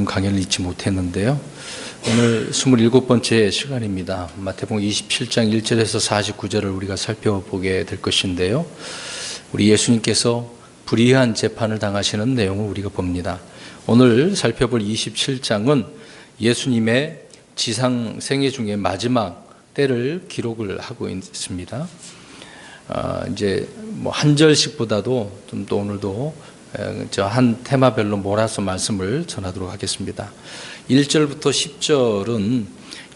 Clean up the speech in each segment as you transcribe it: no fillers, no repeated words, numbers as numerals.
강연을 잊지 못했는데요. 오늘 27번째 시간입니다. 마태복음 27장 1절에서 49절을 우리가 살펴보게 될 것인데요. 우리 예수님께서 불의한 재판을 당하시는 내용을 우리가 봅니다. 오늘 살펴볼 27장은 예수님의 지상 생애 중에 마지막 때를 기록을 하고 있습니다. 이제 한 절씩보다도 좀 또 오늘도 한 테마별로 몰아서 말씀을 전하도록 하겠습니다. 1절부터 10절은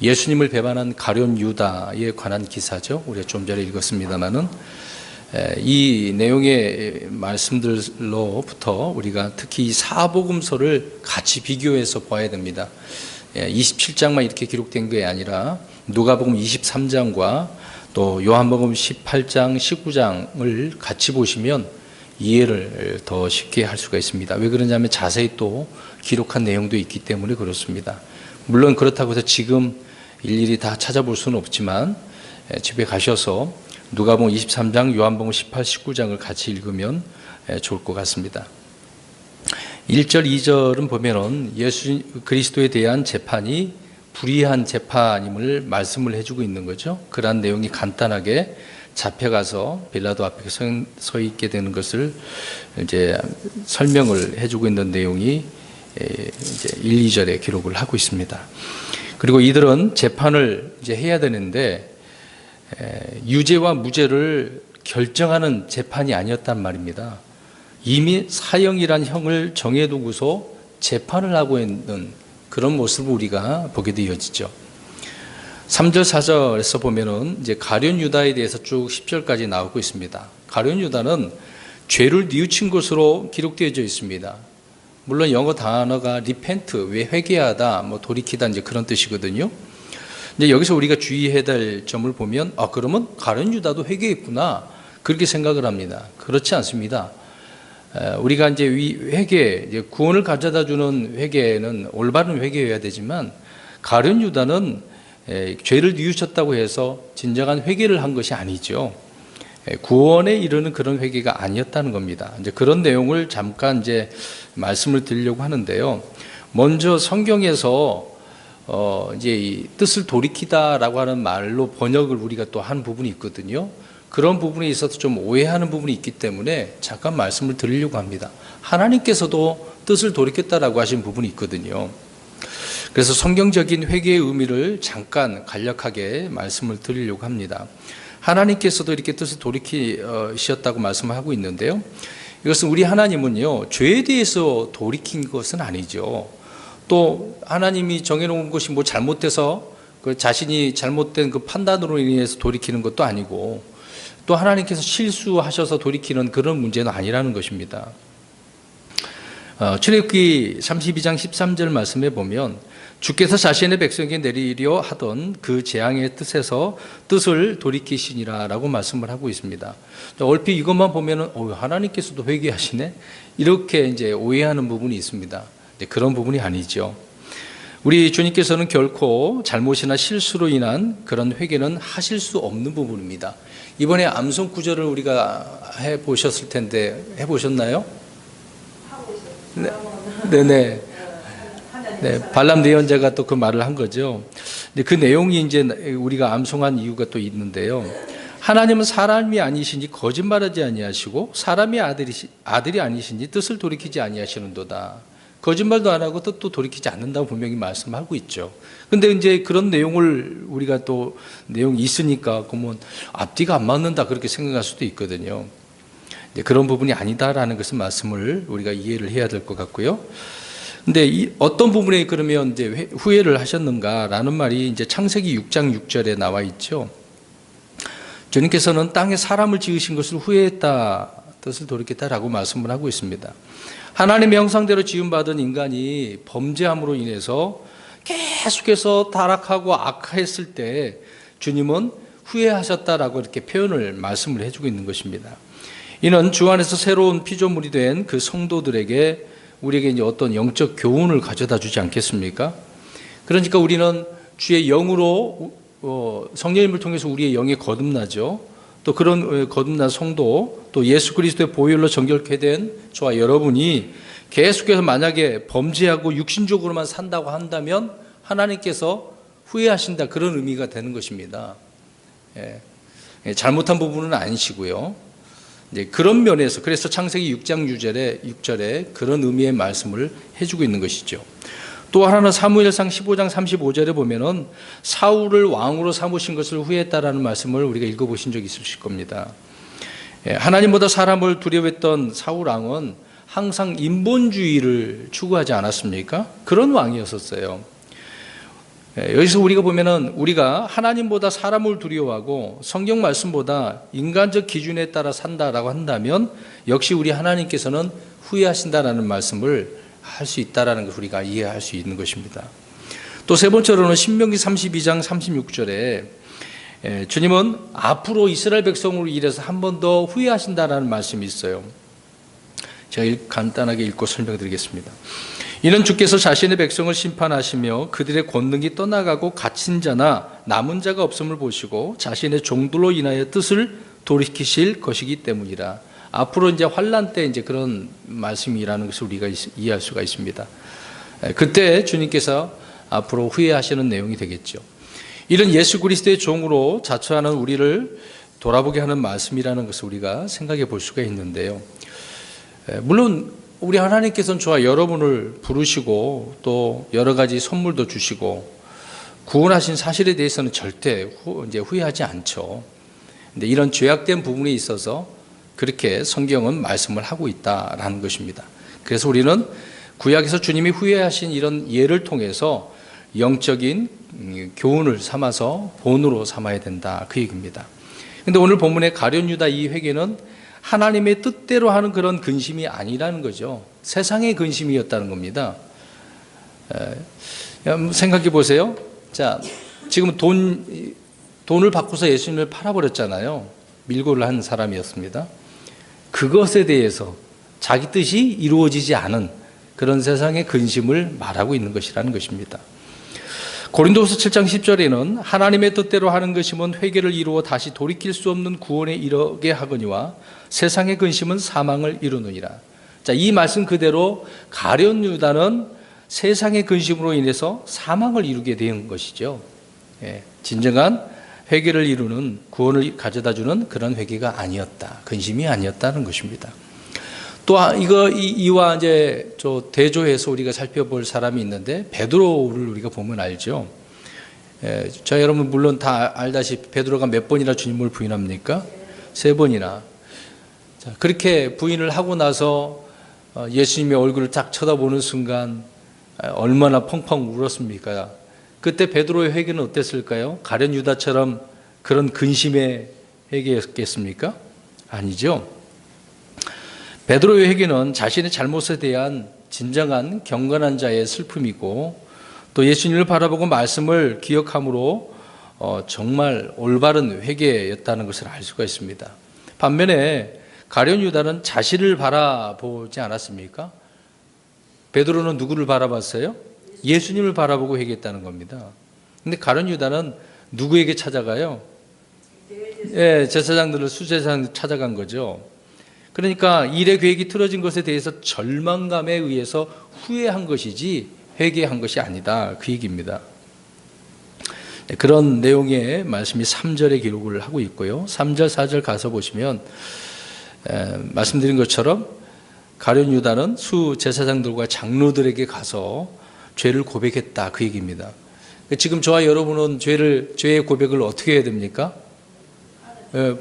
예수님을 배반한 가룟 유다에 관한 기사죠. 우리가 좀 전에 읽었습니다만은 이 내용의 말씀들로부터 우리가 특히 이 사복음서를 같이 비교해서 봐야 됩니다. 27장만 이렇게 기록된 게 아니라 누가복음 23장과 또 요한복음 18장, 19장을 같이 보시면 이해를 더 쉽게 할 수가 있습니다. 왜 그러냐면 자세히 또 기록한 내용도 있기 때문에 그렇습니다. 물론 그렇다고 해서 지금 일일이 다 찾아볼 수는 없지만 집에 가셔서 누가복음 23장, 요한복음 18, 19장을 같이 읽으면 좋을 것 같습니다. 1절, 2절은 보면은 예수 그리스도에 대한 재판이 불의한 재판임을 말씀을 해주고 있는 거죠. 그러한 내용이 간단하게 잡혀가서 빌라도 앞에 서 있게 되는 것을 이제 설명을 해주고 있는 내용이 이제 1, 2절에 기록을 하고 있습니다. 그리고 이들은 재판을 이제 해야 되는데 유죄와 무죄를 결정하는 재판이 아니었단 말입니다. 이미 사형이란 형을 정해두고서 재판을 하고 있는 그런 모습을 우리가 보게 되어지죠. 3절, 4절에서 보면은 이제 가룟 유다에 대해서 쭉 10절까지 나오고 있습니다. 가룟 유다는 죄를 뉘우친 것으로 기록되어져 있습니다. 물론 영어 단어가 repent, 왜 회개하다, 돌이키다 이제 그런 뜻이거든요. 이제 여기서 우리가 주의해야 될 점을 보면, 그러면 가룟 유다도 회개했구나 그렇게 생각을 합니다. 그렇지 않습니다. 우리가 이제 회개, 구원을 가져다 주는 회개는 올바른 회개여야 되지만 가룟 유다는 죄를 뉘우쳤다고 해서 진정한 회개를 한 것이 아니죠. 구원에 이르는 그런 회개가 아니었다는 겁니다. 이제 그런 내용을 잠깐 이제 말씀을 드리려고 하는데요. 먼저 성경에서 이제 이 뜻을 돌이키다라고 하는 말로 번역을 우리가 또 한 부분이 있거든요. 그런 부분에 있어서 좀 오해하는 부분이 있기 때문에 잠깐 말씀을 드리려고 합니다. 하나님께서도 뜻을 돌이켰다라고 하신 부분이 있거든요. 그래서 성경적인 회개의 의미를 잠깐 간략하게 말씀을 드리려고 합니다. 하나님께서도 이렇게 뜻을 돌이키셨다고 말씀하고 있는데요. 이것은 우리 하나님은요, 죄에 대해서 돌이킨 것은 아니죠. 또 하나님이 정해놓은 것이 잘못돼서 그 자신이 잘못된 그 판단으로 인해서 돌이키는 것도 아니고, 또 하나님께서 실수하셔서 돌이키는 그런 문제는 아니라는 것입니다. 출애굽기 32장 13절 말씀에 보면 주께서 자신의 백성에게 내리려 하던 그 재앙의 뜻에서 뜻을 돌이키시니라 라고 말씀을 하고 있습니다. 얼핏 이것만 보면은 하나님께서도 회개하시네? 이렇게 이제 오해하는 부분이 있습니다. 그런 부분이 아니죠. 우리 주님께서는 결코 잘못이나 실수로 인한 그런 회개는 하실 수 없는 부분입니다. 이번에 암송 구절을 우리가 해보셨을 텐데 해보셨나요? 네네. 네, 발람 예언자가 또 그 말을 한 거죠. 근데 그 내용이 이제 우리가 암송한 이유가 또 있는데요. 하나님은 사람이 아니시니 거짓말하지 아니하시고 사람이 아들이 아니시니 뜻을 돌이키지 아니하시는도다. 거짓말도 안 하고 뜻도 돌이키지 않는다고 분명히 말씀하고 있죠. 근데 이제 그런 내용을 우리가 또 내용이 있으니까 그러면 앞뒤가 안 맞는다 그렇게 생각할 수도 있거든요. 그런 부분이 아니다라는 것은 말씀을 우리가 이해를 해야 될 것 같고요. 근데 어떤 부분에 그러면 이제 후회를 하셨는가라는 말이 이제 창세기 6장 6절에 나와 있죠. 주님께서는 땅에 사람을 지으신 것을 후회했다, 뜻을 돌이켰다라고 말씀을 하고 있습니다. 하나님의 형상대로 지음받은 인간이 범죄함으로 인해서 계속해서 타락하고 악했을 때 주님은 후회하셨다라고 이렇게 표현을 말씀을 해주고 있는 것입니다. 이는 주 안에서 새로운 피조물이 된 그 성도들에게 우리에게 이제 어떤 영적 교훈을 가져다 주지 않겠습니까? 그러니까 우리는 주의 영으로 성령님을 통해서 우리의 영이 거듭나죠. 또 그런 거듭난 성도, 또 예수 그리스도의 보혈로 정결케 된 저와 여러분이 계속해서 만약에 범죄하고 육신적으로만 산다고 한다면 하나님께서 후회하신다, 그런 의미가 되는 것입니다. 잘못한 부분은 아니시고요. 그런 면에서 그래서 창세기 6장 6절에 그런 의미의 말씀을 해주고 있는 것이죠. 또 하나는 사무엘상 15장 35절에 보면은 사울을 왕으로 삼으신 것을 후회했다라는 말씀을 우리가 읽어보신 적이 있으실 겁니다. 하나님보다 사람을 두려워했던 사울 왕은 항상 인본주의를 추구하지 않았습니까? 그런 왕이었었어요. 여기서 우리가 보면은 우리가 하나님보다 사람을 두려워하고 성경 말씀보다 인간적 기준에 따라 산다라고 한다면 역시 우리 하나님께서는 후회하신다라는 말씀을 할 수 있다라는 것을 우리가 이해할 수 있는 것입니다. 또 세 번째로는 신명기 32장 36절에 주님은 앞으로 이스라엘 백성으로 인해서 한 번 더 후회하신다라는 말씀이 있어요. 제가 간단하게 읽고 설명드리겠습니다. 이는 주께서 자신의 백성을 심판하시며 그들의 권능이 떠나가고 갇힌 자나 남은 자가 없음을 보시고 자신의 종들로 인하여 뜻을 돌이키실 것이기 때문이라. 앞으로 이제 환난 때 이제 그런 말씀이라는 것을 우리가 이해할 수가 있습니다. 그때 주님께서 앞으로 후회하시는 내용이 되겠죠. 이런 예수 그리스도의 종으로 자처하는 우리를 돌아보게 하는 말씀이라는 것을 우리가 생각해 볼 수가 있는데요. 물론 우리 하나님께서는 저와 여러분을 부르시고 또 여러 가지 선물도 주시고 구원하신 사실에 대해서는 절대 이제 후회하지 않죠. 근데 이런 죄악된 부분에 있어서 그렇게 성경은 말씀을 하고 있다라는 것입니다. 그래서 우리는 구약에서 주님이 후회하신 이런 예를 통해서 영적인 교훈을 삼아서 본으로 삼아야 된다, 그 얘기입니다. 그런데 오늘 본문의 가룟 유다 이 회개는 하나님의 뜻대로 하는 그런 근심이 아니라는 거죠. 세상의 근심이었다는 겁니다. 생각해 보세요. 자, 지금 돈을 바꿔서 예수님을 팔아버렸잖아요. 밀고를 한 사람이었습니다. 그것에 대해서 자기 뜻이 이루어지지 않은 그런 세상의 근심을 말하고 있는 것이라는 것입니다. 고린도후서 7장 10절에는 하나님의 뜻대로 하는 것이면 회개를 이루어 다시 돌이킬 수 없는 구원에 이르게 하거니와 세상의 근심은 사망을 이루느니라. 자, 이 말씀 그대로 가룟 유다는 세상의 근심으로 인해서 사망을 이루게 된 것이죠. 진정한 회개를 이루는, 구원을 가져다주는 그런 회개가 아니었다, 근심이 아니었다는 것입니다. 또 이와 이제 대조해서 우리가 살펴볼 사람이 있는데 베드로를 우리가 보면 알죠. 저 여러분 물론 다 알다시피 베드로가 몇 번이나 주님을 부인합니까? 3번이나. 자, 그렇게 부인을 하고 나서 예수님의 얼굴을 딱 쳐다보는 순간 얼마나 펑펑 울었습니까? 그때 베드로의 회개는 어땠을까요? 가룟 유다처럼 그런 근심의 회개였겠습니까? 아니죠. 베드로의 회개는 자신의 잘못에 대한 진정한 경건한 자의 슬픔이고 또 예수님을 바라보고 말씀을 기억함으로 정말 올바른 회개였다는 것을 알 수가 있습니다. 반면에 가룟 유다는 자신을 바라보지 않았습니까? 베드로는 누구를 바라봤어요? 예수님을 바라보고 회개했다는 겁니다. 근데 가룟 유다는 누구에게 찾아가요? 제사장들을 수제사장 찾아간 거죠. 그러니까 일의 계획이 틀어진 것에 대해서 절망감에 의해서 후회한 것이지 회개한 것이 아니다, 그 얘기입니다. 그런 내용의 말씀이 3절에 기록을 하고 있고요. 3절, 4절 가서 보시면 말씀드린 것처럼 가룟 유다는 수제사장들과 장로들에게 가서 죄를 고백했다, 그 얘기입니다. 지금 저와 여러분은 죄의 고백을 어떻게 해야 됩니까?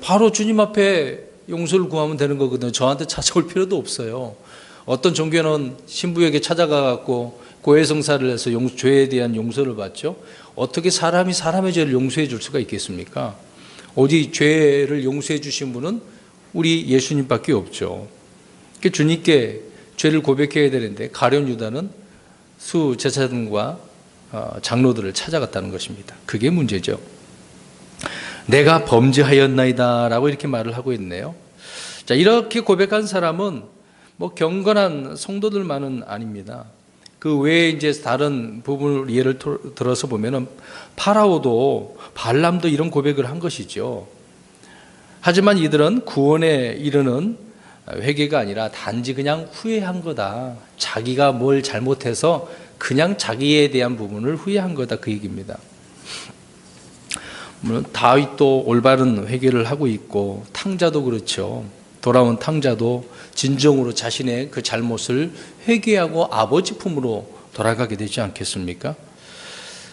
바로 주님 앞에 용서를 구하면 되는 거거든요. 저한테 찾아올 필요도 없어요. 어떤 종교는 신부에게 찾아가고 고해성사를 해서 죄에 대한 용서를 받죠. 어떻게 사람이 사람의 죄를 용서해 줄 수가 있겠습니까? 오직 죄를 용서해 주신 분은 우리 예수님밖에 없죠. 주님께 죄를 고백해야 되는데 가룟 유다는 수제사장과 장로들을 찾아갔다는 것입니다. 그게 문제죠. 내가 범죄하였나이다 라고 이렇게 말을 하고 있네요. 자, 이렇게 고백한 사람은 뭐 경건한 성도들만은 아닙니다. 그 외에 이제 다른 부분을 예를 들어서 보면은 파라오도 발람도 이런 고백을 한 것이죠. 하지만 이들은 구원에 이르는 회개가 아니라 단지 그냥 후회한 거다. 자기가 뭘 잘못해서 그냥 자기에 대한 부분을 후회한 거다, 그 얘기입니다. 물론 다윗도 올바른 회개를 하고 있고 탕자도 그렇죠. 돌아온 탕자도 진정으로 자신의 그 잘못을 회개하고 아버지 품으로 돌아가게 되지 않겠습니까?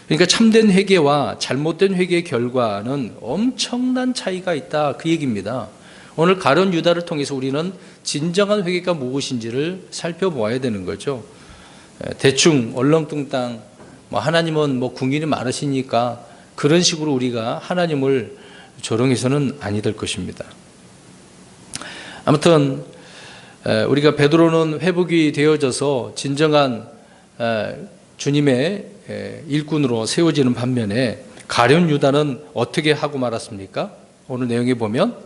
그러니까 참된 회개와 잘못된 회개의 결과는 엄청난 차이가 있다, 그 얘기입니다. 오늘 가룟 유다를 통해서 우리는 진정한 회개가 무엇인지를 살펴보아야 되는 거죠. 대충 얼렁뚱땅 하나님은 궁일이 많으시니까 그런 식으로 우리가 하나님을 조롱해서는 아니 될 것입니다. 아무튼 우리가 베드로는 회복이 되어져서 진정한 주님의 일꾼으로 세워지는 반면에 가룟 유다는 어떻게 하고 말았습니까? 오늘 내용에 보면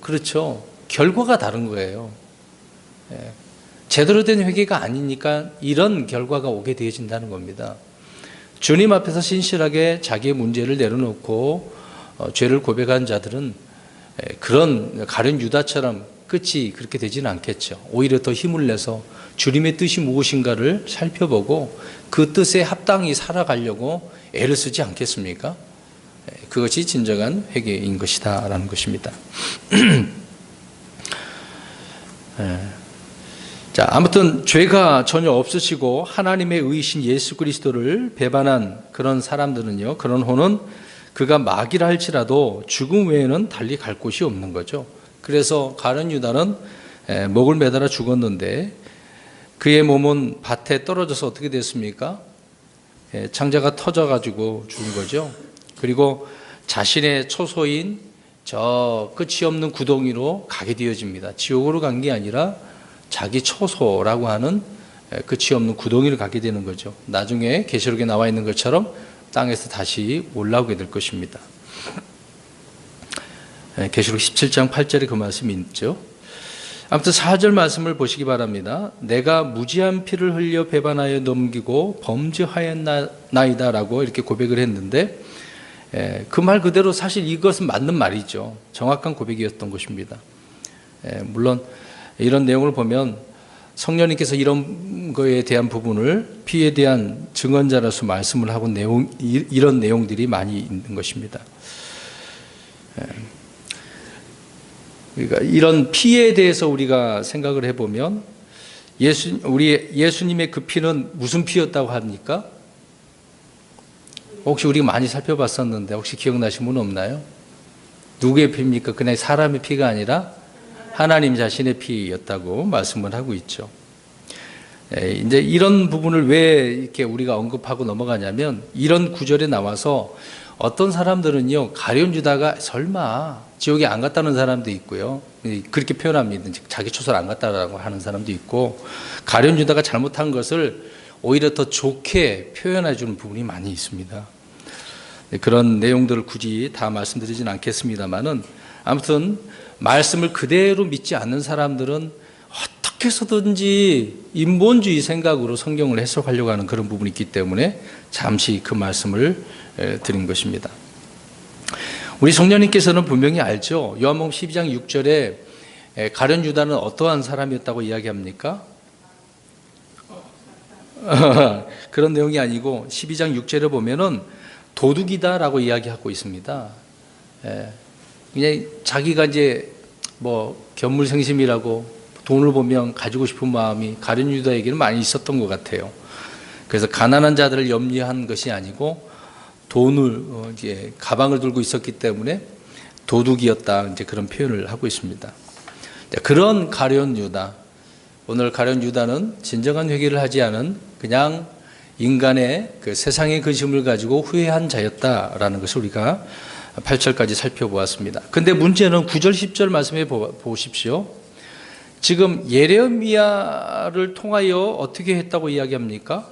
그렇죠. 결과가 다른 거예요. 제대로 된 회개가 아니니까 이런 결과가 오게 되어진다는 겁니다. 주님 앞에서 신실하게 자기의 문제를 내려놓고 죄를 고백한 자들은 그런 가룟 유다처럼 끝이 그렇게 되지는 않겠죠. 오히려 더 힘을 내서 주님의 뜻이 무엇인가를 살펴보고 그 뜻에 합당히 살아가려고 애를 쓰지 않겠습니까? 그것이 진정한 회개인 것이다 라는 것입니다. 자, 아무튼 죄가 전혀 없으시고 하나님의 의이신 예수 그리스도를 배반한 그런 사람들은요, 그런 호는 그가 마귀라 할지라도 죽음 외에는 달리 갈 곳이 없는 거죠. 그래서 가룟 유다는 목을 매달아 죽었는데 그의 몸은 밭에 떨어져서 어떻게 됐습니까? 창자가 터져가지고 죽은 거죠. 그리고 자신의 초소인 저 끝이 없는 구덩이로 가게 되어집니다. 지옥으로 간 게 아니라 자기 초소라고 하는 끝이 없는 구덩이를 가게 되는 거죠. 나중에 계시록에 나와 있는 것처럼 땅에서 다시 올라오게 될 것입니다. 계시록 17장 8절에 그 말씀이 있죠. 아무튼 4절 말씀을 보시기 바랍니다. 내가 무지한 피를 흘려 배반하여 넘기고 범죄하였나이다 라고 이렇게 고백을 했는데 그 말 그대로 사실 이것은 맞는 말이죠. 정확한 고백이었던 것입니다. 물론 이런 내용을 보면 성령님께서 이런 거에 대한 부분을 피에 대한 증언자로서 말씀을 하고 이런 내용들이 많이 있는 것입니다. 그러니까 이런 피에 대해서 우리가 생각을 해보면 우리 예수님의 그 피는 무슨 피였다고 합니까? 혹시 우리가 많이 살펴봤었는데 혹시 기억나신 분 없나요? 누구의 피입니까? 그냥 사람의 피가 아니라 하나님 자신의 피였다고 말씀을 하고 있죠. 이제 이런 부분을 왜 이렇게 우리가 언급하고 넘어가냐면 이런 구절에 나와서 어떤 사람들은요, 가룟 유다가 설마 지옥에 안 갔다는 사람도 있고요. 그렇게 표현합니다. 자기 초소를 안 갔다라고 하는 사람도 있고, 가룟 유다가 잘못한 것을 오히려 더 좋게 표현해 주는 부분이 많이 있습니다. 그런 내용들을 굳이 다 말씀드리진 않겠습니다만은 아무튼 말씀을 그대로 믿지 않는 사람들은 어떻게 해서든지 인본주의 생각으로 성경을 해석하려고 하는 그런 부분이 있기 때문에 잠시 그 말씀을 드린 것입니다. 우리 성령님께서는 분명히 알죠. 요한복음 12장 6절에 가룟 유다는 어떠한 사람이었다고 이야기합니까? 그런 내용이 아니고 12장 6절에 보면은 도둑이다라고 이야기하고 있습니다. 그냥 자기가 이제 견물생심이라고 돈을 보면 가지고 싶은 마음이 가룟 유다에게는 많이 있었던 것 같아요. 그래서 가난한 자들을 염려한 것이 아니고 돈을 이제 가방을 들고 있었기 때문에 도둑이었다, 이제 그런 표현을 하고 있습니다. 그런 가룟 유다, 오늘 가룟 유다는 진정한 회개를 하지 않은 그냥 인간의 그 세상의 근심을 가지고 후회한 자였다라는 것을 우리가 8절까지 살펴보았습니다. 근데 문제는 9절 10절 말씀해 보십시오. 지금 예레미야를 통하여 어떻게 했다고 이야기합니까?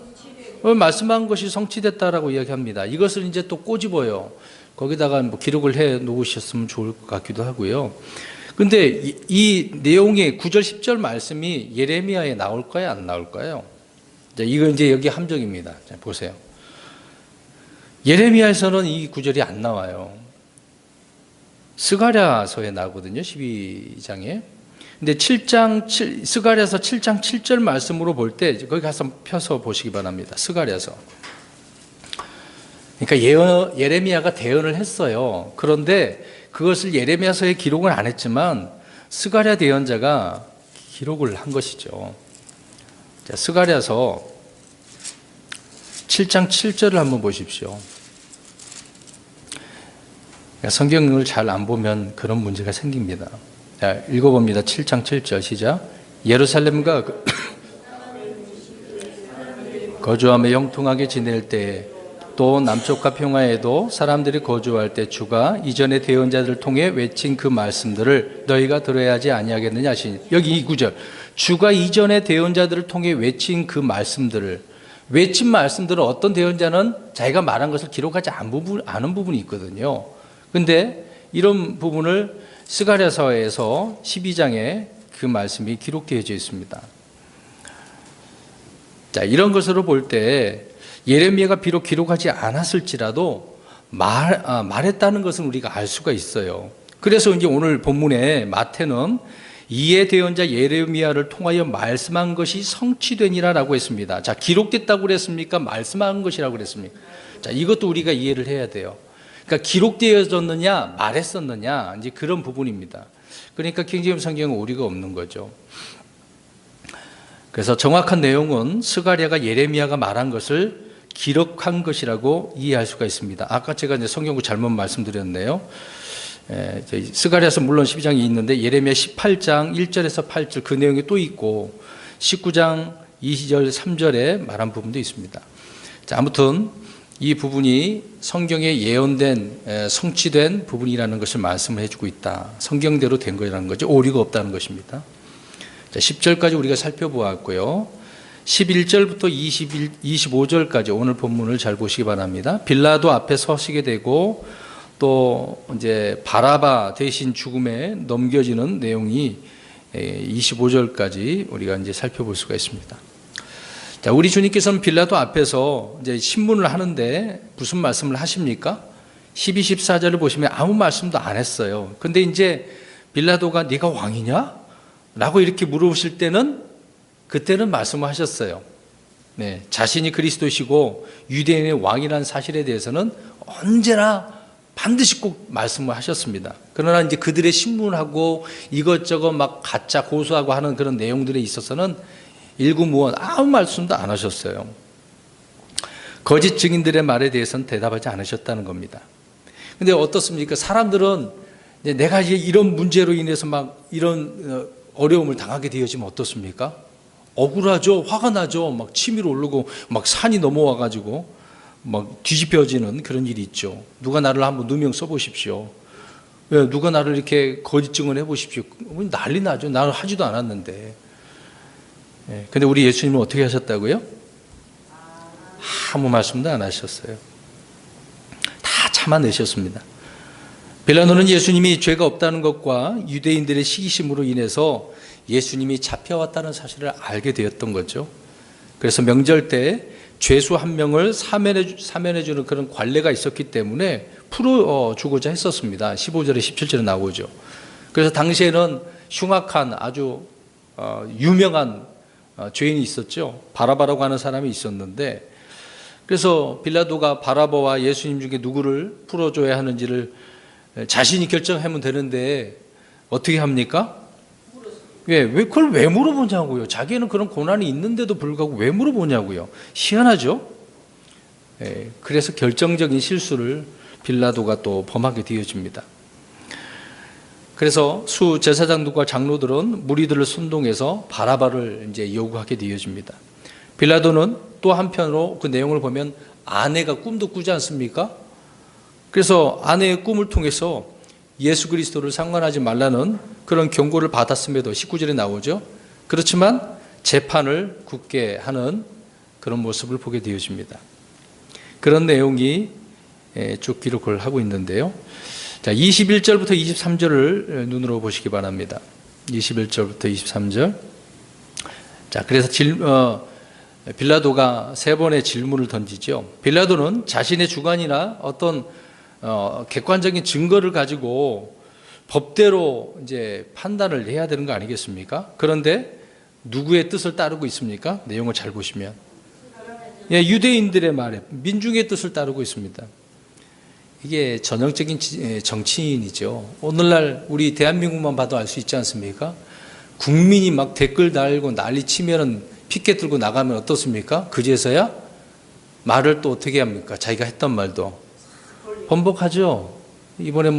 말씀한 것이 성취됐다라고 이야기합니다. 이것을 이제 또 꼬집어요. 거기다가 기록을 해 놓으셨으면 좋을 것 같기도 하고요. 근데 이 내용의 9절 10절 말씀이 예레미야에 나올까요, 안 나올까요? 이거 이제 여기 함정입니다. 자, 보세요. 예레미야에서는 이 구절이 안 나와요. 스가랴서에 나오거든요. 12장에. 근데 스가랴서 7장 7절 말씀으로 볼 때 거기 가서 펴서 보시기 바랍니다. 스가랴서. 그러니까 예레미야가 대언을 했어요. 그런데 그것을 예레미야서에 기록은 안 했지만 스가랴 대언자가 기록을 한 것이죠. 자, 스가랴서 7장 7절을 한번 보십시오. 성경을 잘 안 보면 그런 문제가 생깁니다. 자, 읽어봅니다. 7장 7절 시작. 예루살렘과 거주하며 형통하게 지낼 때에 또 남쪽과 평화에도 사람들이 거주할 때 주가 이전의 대언자들을 통해 외친 그 말씀들을 너희가 들어야 하지 아니하겠느냐 하시니, 여기 이 구절, 주가 이전의 대언자들을 통해 외친 그 말씀들을, 외친 말씀들은 어떤 대언자는 자기가 말한 것을 기록하지 않은 부분이 있거든요. 근데 이런 부분을 스가랴서에서 12장에 그 말씀이 기록되어져 있습니다. 자, 이런 것으로 볼 때 예레미야가 비록 기록하지 않았을지라도 말했다는 것은 우리가 알 수가 있어요. 그래서 이제 오늘 본문에 마태는 이에 대언자 예레미야를 통하여 말씀한 것이 성취되니라라고 했습니다. 자, 기록됐다고 그랬습니까? 말씀한 것이라고 그랬습니까? 자, 이것도 우리가 이해를 해야 돼요. 그러니까 기록되어졌느냐, 말했었느냐, 이제 그런 부분입니다. 그러니까 킹제임스 성경은 오류가 없는 거죠. 그래서 정확한 내용은 스가랴가 예레미야가 말한 것을 기록한 것이라고 이해할 수가 있습니다. 아까 제가 이제 성경구 잘못 말씀드렸네요. 스가랴서 물론 12장이 있는데 예레미야 18장 1절에서 8절 그 내용이 또 있고 19장 2절 3절에 말한 부분도 있습니다. 자, 아무튼 이 부분이 성경에 예언된 성취된 부분이라는 것을 말씀을 해주고 있다. 성경대로 된 거라는 거죠. 오류가 없다는 것입니다. 자, 10절까지 우리가 살펴보았고요. 11절부터 25절까지 오늘 본문을 잘 보시기 바랍니다. 빌라도 앞에 서시게 되고 또 이제 바라바 대신 죽음에 넘겨지는 내용이 25절까지 우리가 이제 살펴볼 수가 있습니다. 자, 우리 주님께서는 빌라도 앞에서 이제 신문을 하는데 무슨 말씀을 하십니까? 12, 14절을 보시면 아무 말씀도 안 했어요. 근데 이제 빌라도가 네가 왕이냐? 라고 이렇게 물으실 때는 그때는 말씀을 하셨어요. 네, 자신이 그리스도시고 유대인의 왕이라는 사실에 대해서는 언제나 반드시 꼭 말씀을 하셨습니다. 그러나 이제 그들의 신문하고 이것저것 막 가짜 고소하고 하는 그런 내용들에 있어서는 일구무원 아무 말씀도 안 하셨어요. 거짓 증인들의 말에 대해서는 대답하지 않으셨다는 겁니다. 근데 어떻습니까? 사람들은 내가 이런 문제로 인해서 막 이런 어려움을 당하게 되어지면 어떻습니까? 억울하죠. 화가 나죠. 막 치밀어 오르고 막 산이 넘어와 가지고 막 뒤집혀지는 그런 일이 있죠. 누가 나를 한번 누명 써보십시오. 누가 나를 이렇게 거짓 증언해 보십시오. 난리 나죠. 나는 하지도 않았는데. 근데 우리 예수님은 어떻게 하셨다고요? 아무 말씀도 안 하셨어요. 다 참아내셨습니다. 빌라도는 예수님이 죄가 없다는 것과 유대인들의 시기심으로 인해서 예수님이 잡혀왔다는 사실을 알게 되었던 거죠. 그래서 명절 때 죄수 한 명을 사면해주는 그런 관례가 있었기 때문에 풀어주고자 했었습니다. 15절에 17절에 나오죠. 그래서 당시에는 흉악한 아주 유명한 죄인이 있었죠. 바라바라고 하는 사람이 있었는데, 그래서 빌라도가 바라바와 예수님 중에 누구를 풀어줘야 하는지를 자신이 결정하면 되는데 어떻게 합니까? 왜 그걸 왜 물어보냐고요. 자기는 그런 고난이 있는데도 불구하고 왜 물어보냐고요. 희한하죠. 그래서 결정적인 실수를 빌라도가 또 범하게 되어집니다. 그래서 수 제사장들과 장로들은 무리들을 선동해서 바라바를 이제 요구하게 되어집니다. 빌라도는 또 한편으로 그 내용을 보면 아내가 꿈도 꾸지 않습니까? 그래서 아내의 꿈을 통해서 예수 그리스도를 상관하지 말라는 그런 경고를 받았음에도 19절에 나오죠. 그렇지만 재판을 굳게 하는 그런 모습을 보게 되어집니다. 그런 내용이 쭉 기록을 하고 있는데요. 자, 21절부터 23절을 눈으로 보시기 바랍니다. 21절부터 23절. 자, 그래서 빌라도가 세 번의 질문을 던지죠. 빌라도는 자신의 주관이나 어떤 객관적인 증거를 가지고 법대로 이제 판단을 해야 되는 거 아니겠습니까? 그런데 누구의 뜻을 따르고 있습니까? 내용을 잘 보시면 유대인들의 말에 민중의 뜻을 따르고 있습니다. 이게 전형적인 정치인이죠. 오늘날 우리 대한민국만 봐도 알 수 있지 않습니까? 국민이 막 댓글 달고 난리 치면은 피켓 들고 나가면 어떻습니까? 그제서야 말을 또 어떻게 합니까? 자기가 했던 말도 번복하죠. 이번에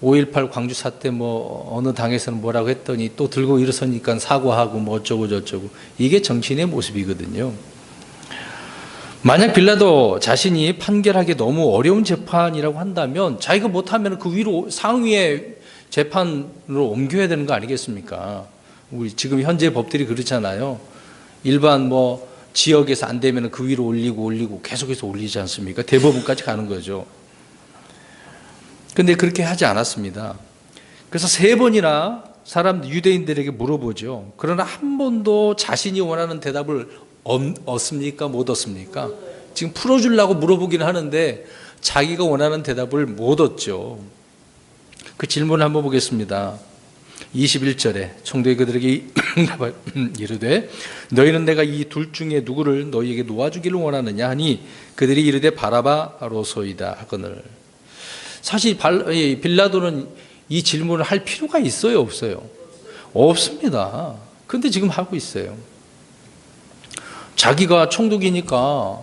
5.18 광주 사태 어느 당에서는 뭐라고 했더니 또 들고 일어서니까 사과하고 어쩌고 저쩌고. 이게 정치인의 모습이거든요. 만약 빌라도 자신이 판결하기 너무 어려운 재판이라고 한다면 자기가 못하면 그 위로 상위의 재판으로 옮겨야 되는 거 아니겠습니까? 우리 지금 현재 법들이 그렇잖아요. 일반 지역에서 안 되면 그 위로 올리고 계속해서 올리지 않습니까? 대법원까지 가는 거죠. 근데 그렇게 하지 않았습니다. 그래서 3번이나 유대인들에게 물어보죠. 그러나 한 번도 자신이 원하는 대답을 얻습니까? 못 얻습니까? 지금 풀어주려고 물어보긴 하는데 자기가 원하는 대답을 못 얻죠. 그 질문을 한번 보겠습니다. 21절에 총독이 그들에게 이르되 너희는 내가 이 둘 중에 누구를 너희에게 놓아주기를 원하느냐 하니 그들이 이르되 바라바로소이다 하거늘. 사실 빌라도는 이 질문을 할 필요가 있어요, 없어요? 없습니다. 근데 지금 하고 있어요. 자기가 총독이니까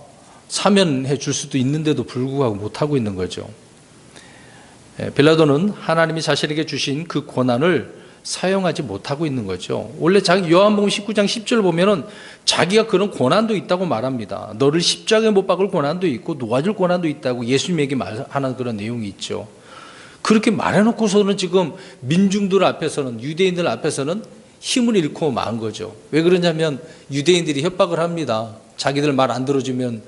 사면해 줄 수도 있는데도 불구하고 못하고 있는 거죠. 빌라도는 하나님이 자신에게 주신 그 권한을 사용하지 못하고 있는 거죠. 원래 요한복음 19장 10절 보면은 자기가 그런 권한도 있다고 말합니다. 너를 십자가에 못 박을 권한도 있고 놓아줄 권한도 있다고 예수님에게 말하는 그런 내용이 있죠. 그렇게 말해놓고서는 지금 민중들 앞에서는, 유대인들 앞에서는 힘을 잃고 만 거죠. 왜 그러냐면 유대인들이 협박을 합니다. 자기들 말 안 들어주면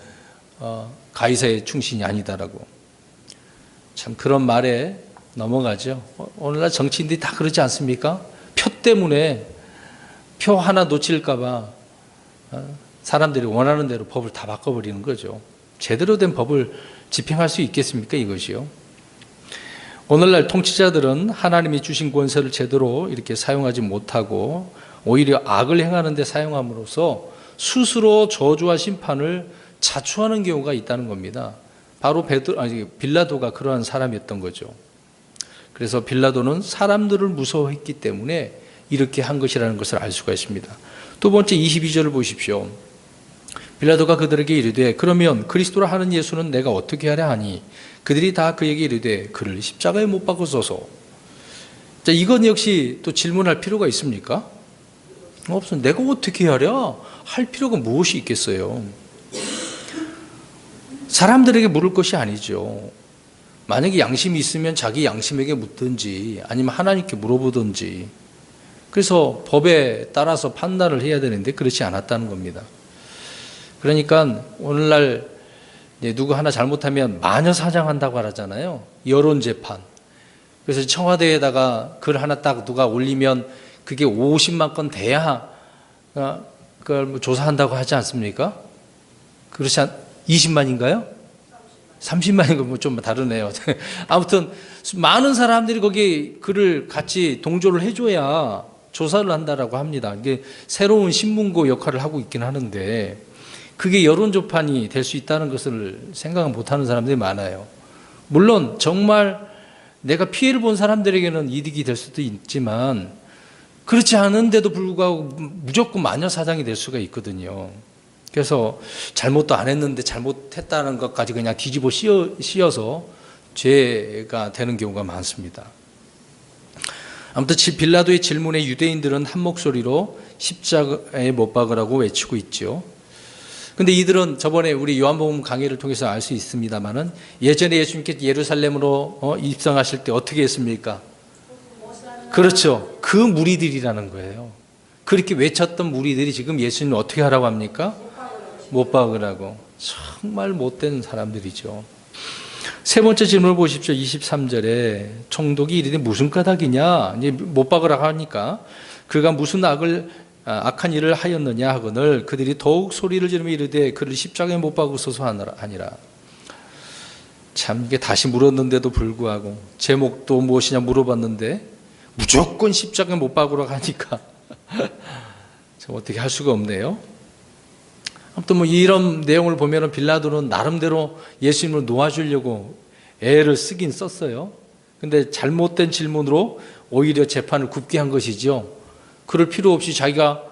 가이사의 충신이 아니다라고. 참 그런 말에 넘어가죠. 오늘날 정치인들이 다 그러지 않습니까? 표 때문에 표 하나 놓칠까 봐 사람들이 원하는 대로 법을 다 바꿔버리는 거죠. 제대로 된 법을 집행할 수 있겠습니까? 이것이요. 오늘날 통치자들은 하나님이 주신 권세를 제대로 이렇게 사용하지 못하고 오히려 악을 행하는 데 사용함으로써 스스로 저주와 심판을 자초하는 경우가 있다는 겁니다. 바로 빌라도가 그러한 사람이었던 거죠. 그래서 빌라도는 사람들을 무서워했기 때문에 이렇게 한 것이라는 것을 알 수가 있습니다. 두 번째 22절을 보십시오. 빌라도가 그들에게 이르되 그러면 그리스도라 하는 예수는 내가 어떻게 하랴 하니 그들이 다 그에게 이르되 그를 십자가에 못 박으소서. 자, 이건 역시 또 질문할 필요가 있습니까? 없습니다. 내가 어떻게 하랴? 할 필요가 무엇이 있겠어요? 사람들에게 물을 것이 아니죠. 만약에 양심이 있으면 자기 양심에게 묻든지 아니면 하나님께 물어보든지. 그래서 법에 따라서 판단을 해야 되는데 그렇지 않았다는 겁니다. 그러니까 오늘날 누구 하나 잘못하면 마녀 사장한다고 하잖아요. 여론재판. 그래서 청와대에다가 글 하나 딱 누가 올리면 그게 50만 건 돼야 그걸 조사한다고 하지 않습니까? 그렇지 20만인가요? 30만인가 좀 다르네요. 아무튼 많은 사람들이 거기 글을 같이 동조를 해줘야 조사를 한다라고 합니다. 이게 새로운 신문고 역할을 하고 있긴 하는데 그게 여론조판이 될 수 있다는 것을 생각 못하는 사람들이 많아요. 물론 정말 내가 피해를 본 사람들에게는 이득이 될 수도 있지만 그렇지 않은데도 불구하고 무조건 마녀 사장이 될 수가 있거든요. 그래서 잘못도 안 했는데 잘못했다는 것까지 그냥 뒤집어 씌어서 죄가 되는 경우가 많습니다. 아무튼 빌라도의 질문에 유대인들은 한 목소리로 십자가에 못 박으라고 외치고 있죠. 근데 이들은 저번에 우리 요한복음 강의를 통해서 알 수 있습니다만은 예전에 예수님께서 예루살렘으로 입성하실 때 어떻게 했습니까? 그렇죠. 그 무리들이라는 거예요. 그렇게 외쳤던 무리들이 지금 예수님을 어떻게 하라고 합니까? 못 박으라고. 정말 못된 사람들이죠. 세 번째 질문을 보십시오. 23절에 총독이 이르되 무슨 까닭이냐? 이제 못 박으라고 하니까 그가 무슨 악한 일을 하였느냐 하거늘 그들이 더욱 소리를 지르며 이르되 그를 십자가에 못 박으소서 하니라. 참 이게 다시 물었는데도 불구하고 제목도 무엇이냐 물어봤는데 무조건 십자가에 못 박으러 가니까 참 어떻게 할 수가 없네요. 아무튼 뭐 이런 내용을 보면은 빌라도는 나름대로 예수님을 놓아주려고 애를 쓰긴 썼어요. 근데 잘못된 질문으로 오히려 재판을 굽게 한 것이죠. 그럴 필요 없이 자기가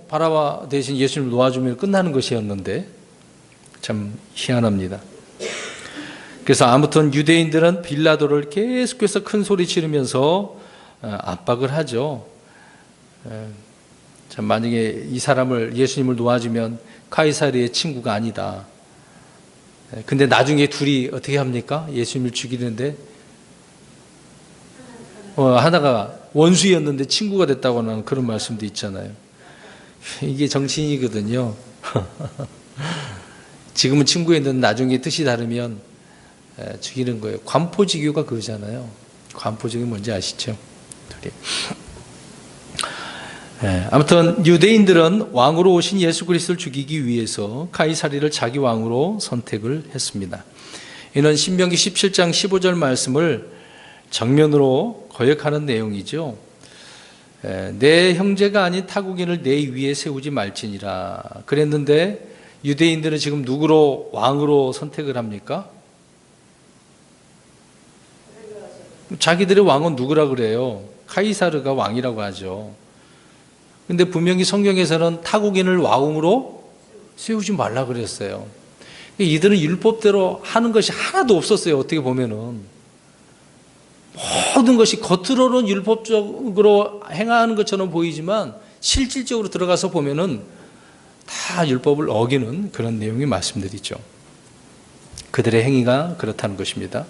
바라바 대신 예수님을 놓아주면 끝나는 것이었는데 참 희한합니다. 그래서 아무튼 유대인들은 빌라도를 계속해서 큰 소리 지르면서 압박을 하죠. 참 만약에 이 사람을 예수님을 놓아주면 카이사르의 친구가 아니다. 근데 나중에 둘이 어떻게 합니까? 예수님을 죽이는데 하나가 원수였는데 친구가 됐다고 하는 그런 말씀도 있잖아요. 이게 정치인이거든요. 지금은 친구였는데 나중에 뜻이 다르면 죽이는 거예요. 관포지교가 그거잖아요. 관포지교 뭔지 아시죠? 둘이. 아무튼 유대인들은 왕으로 오신 예수 그리스도를 죽이기 위해서 카이사리를 자기 왕으로 선택을 했습니다. 이는 신명기 17장 15절 말씀을 정면으로 거역하는 내용이죠. 내 형제가 아닌 타국인을 내 위에 세우지 말지니라 그랬는데 유대인들은 지금 누구로 왕으로 선택을 합니까? 자기들의 왕은 누구라 그래요? 카이사르가 왕이라고 하죠. 근데 분명히 성경에서는 타국인을 왕으로 세우지 말라 그랬어요. 이들은 율법대로 하는 것이 하나도 없었어요. 어떻게 보면은 모든 것이 겉으로는 율법적으로 행하는 것처럼 보이지만 실질적으로 들어가서 보면은 다 율법을 어기는 그런 내용이 말씀드리죠. 그들의 행위가 그렇다는 것입니다.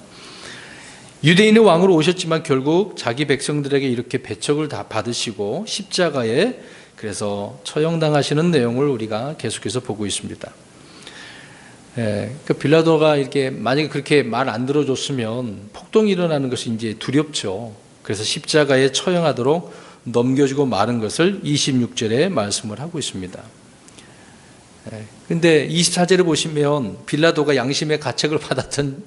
유대인의 왕으로 오셨지만 결국 자기 백성들에게 이렇게 배척을 다 받으시고 십자가에 그래서 처형당하시는 내용을 우리가 계속해서 보고 있습니다. 빌라도가 이렇게 만약에 그렇게 말 안 들어줬으면 폭동이 일어나는 것이 이제 두렵죠. 그래서 십자가에 처형하도록 넘겨주고 마는 것을 26절에 말씀을 하고 있습니다. 근데 24절에 보시면 빌라도가 양심의 가책을 받았던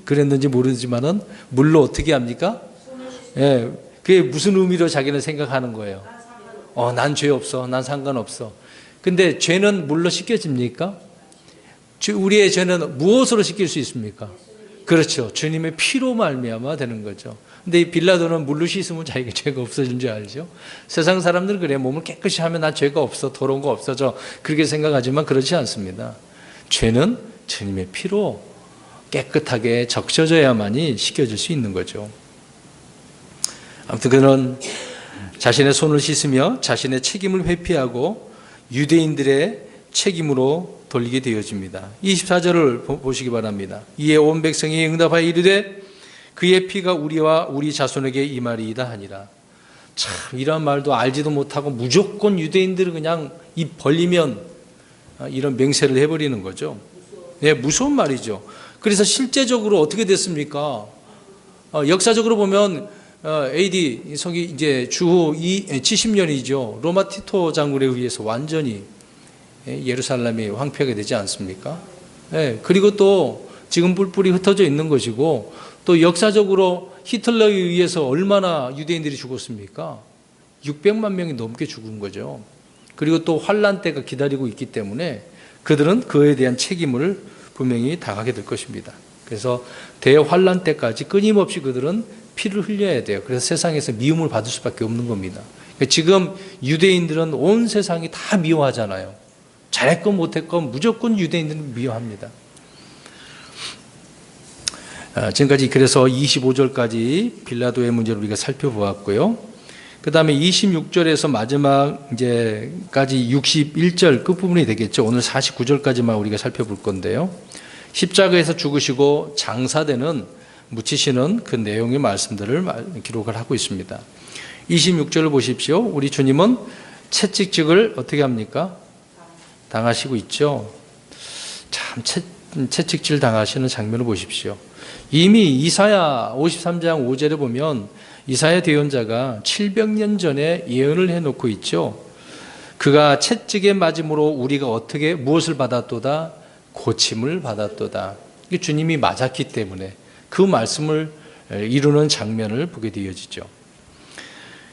그랬는지 모르지만은 물로 어떻게 합니까? 그게 무슨 의미로 자기는 생각하는 거예요. 난 죄 없어. 난 상관없어. 근데 죄는 물로 씻겨집니까? 우리의 죄는 무엇으로 씻길 수 있습니까? 그렇죠. 주님의 피로 말미암아 되는 거죠. 근데 이 빌라도는 물로 씻으면 자기가 죄가 없어진 줄 알죠. 세상 사람들은 그래요. 몸을 깨끗이 하면 난 죄가 없어. 더러운 거 없어져. 그렇게 생각하지만 그렇지 않습니다. 죄는 주님의 피로 깨끗하게 적셔져야만이 씻겨질 수 있는 거죠. 아무튼 그는 자신의 손을 씻으며 자신의 책임을 회피하고 유대인들의 책임으로 돌리게 되어집니다. 24절을 보시기 바랍니다. 이에 온 백성이 응답하여 이르되 그의 피가 우리와 우리 자손에게 임하리이다 하니라. 참 이런 말도 알지도 못하고 무조건 유대인들은 그냥 입 벌리면 이런 맹세를 해버리는 거죠. 무서운 말이죠. 그래서 실제적으로 어떻게 됐습니까? 역사적으로 보면 AD 서기 이제 주후 70년이죠. 로마 티토 장군에 의해서 완전히 예루살렘이 황폐하게 되지 않습니까? 그리고 또 지금 뿔뿔이 흩어져 있는 것이고 또 역사적으로 히틀러에 의해서 얼마나 유대인들이 죽었습니까? 600만 명이 넘게 죽은 거죠. 그리고 또 환란 때가 기다리고 있기 때문에 그들은 그에 대한 책임을 분명히 당하게 될 것입니다. 그래서 대환란 때까지 끊임없이 그들은 피를 흘려야 돼요. 그래서 세상에서 미움을 받을 수밖에 없는 겁니다. 지금 유대인들은 온 세상이 다 미워하잖아요. 잘했건 못했건 무조건 유대인들은 미워합니다. 지금까지 그래서 25절까지 빌라도의 문제를 우리가 살펴보았고요. 그 다음에 26절에서 마지막 이제까지 61절 끝부분이 되겠죠. 오늘 49절까지만 우리가 살펴볼 건데요. 십자가에서 죽으시고 장사되는 묻히시는 그 내용의 말씀들을 기록을 하고 있습니다. 26절을 보십시오. 우리 주님은 채찍질을 어떻게 합니까? 당하시고 있죠. 참 채찍질 당하시는 장면을 보십시오. 이미 이사야 53장 5절에 보면 이사야 대언자가 700년 전에 예언을 해놓고 있죠. 그가 채찍에 맞음으로 우리가 어떻게 무엇을 받았도다? 고침을 받았도다. 이게 주님이 맞았기 때문에 그 말씀을 이루는 장면을 보게 되어지죠.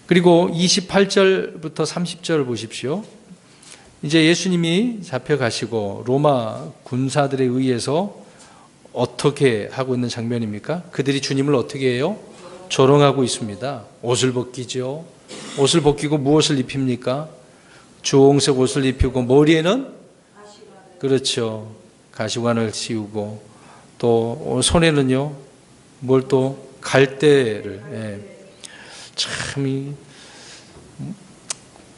그리고 28절부터 30절 보십시오. 이제 예수님이 잡혀가시고 로마 군사들에 의해서 어떻게 하고 있는 장면입니까? 그들이 주님을 어떻게 해요? 조롱하고 있습니다. 옷을 벗기죠. 옷을 벗기고 무엇을 입힙니까? 주홍색 옷을 입히고 머리에는 그렇죠. 가시관을 씌우고 또 손에는요. 뭘 또 갈대를 참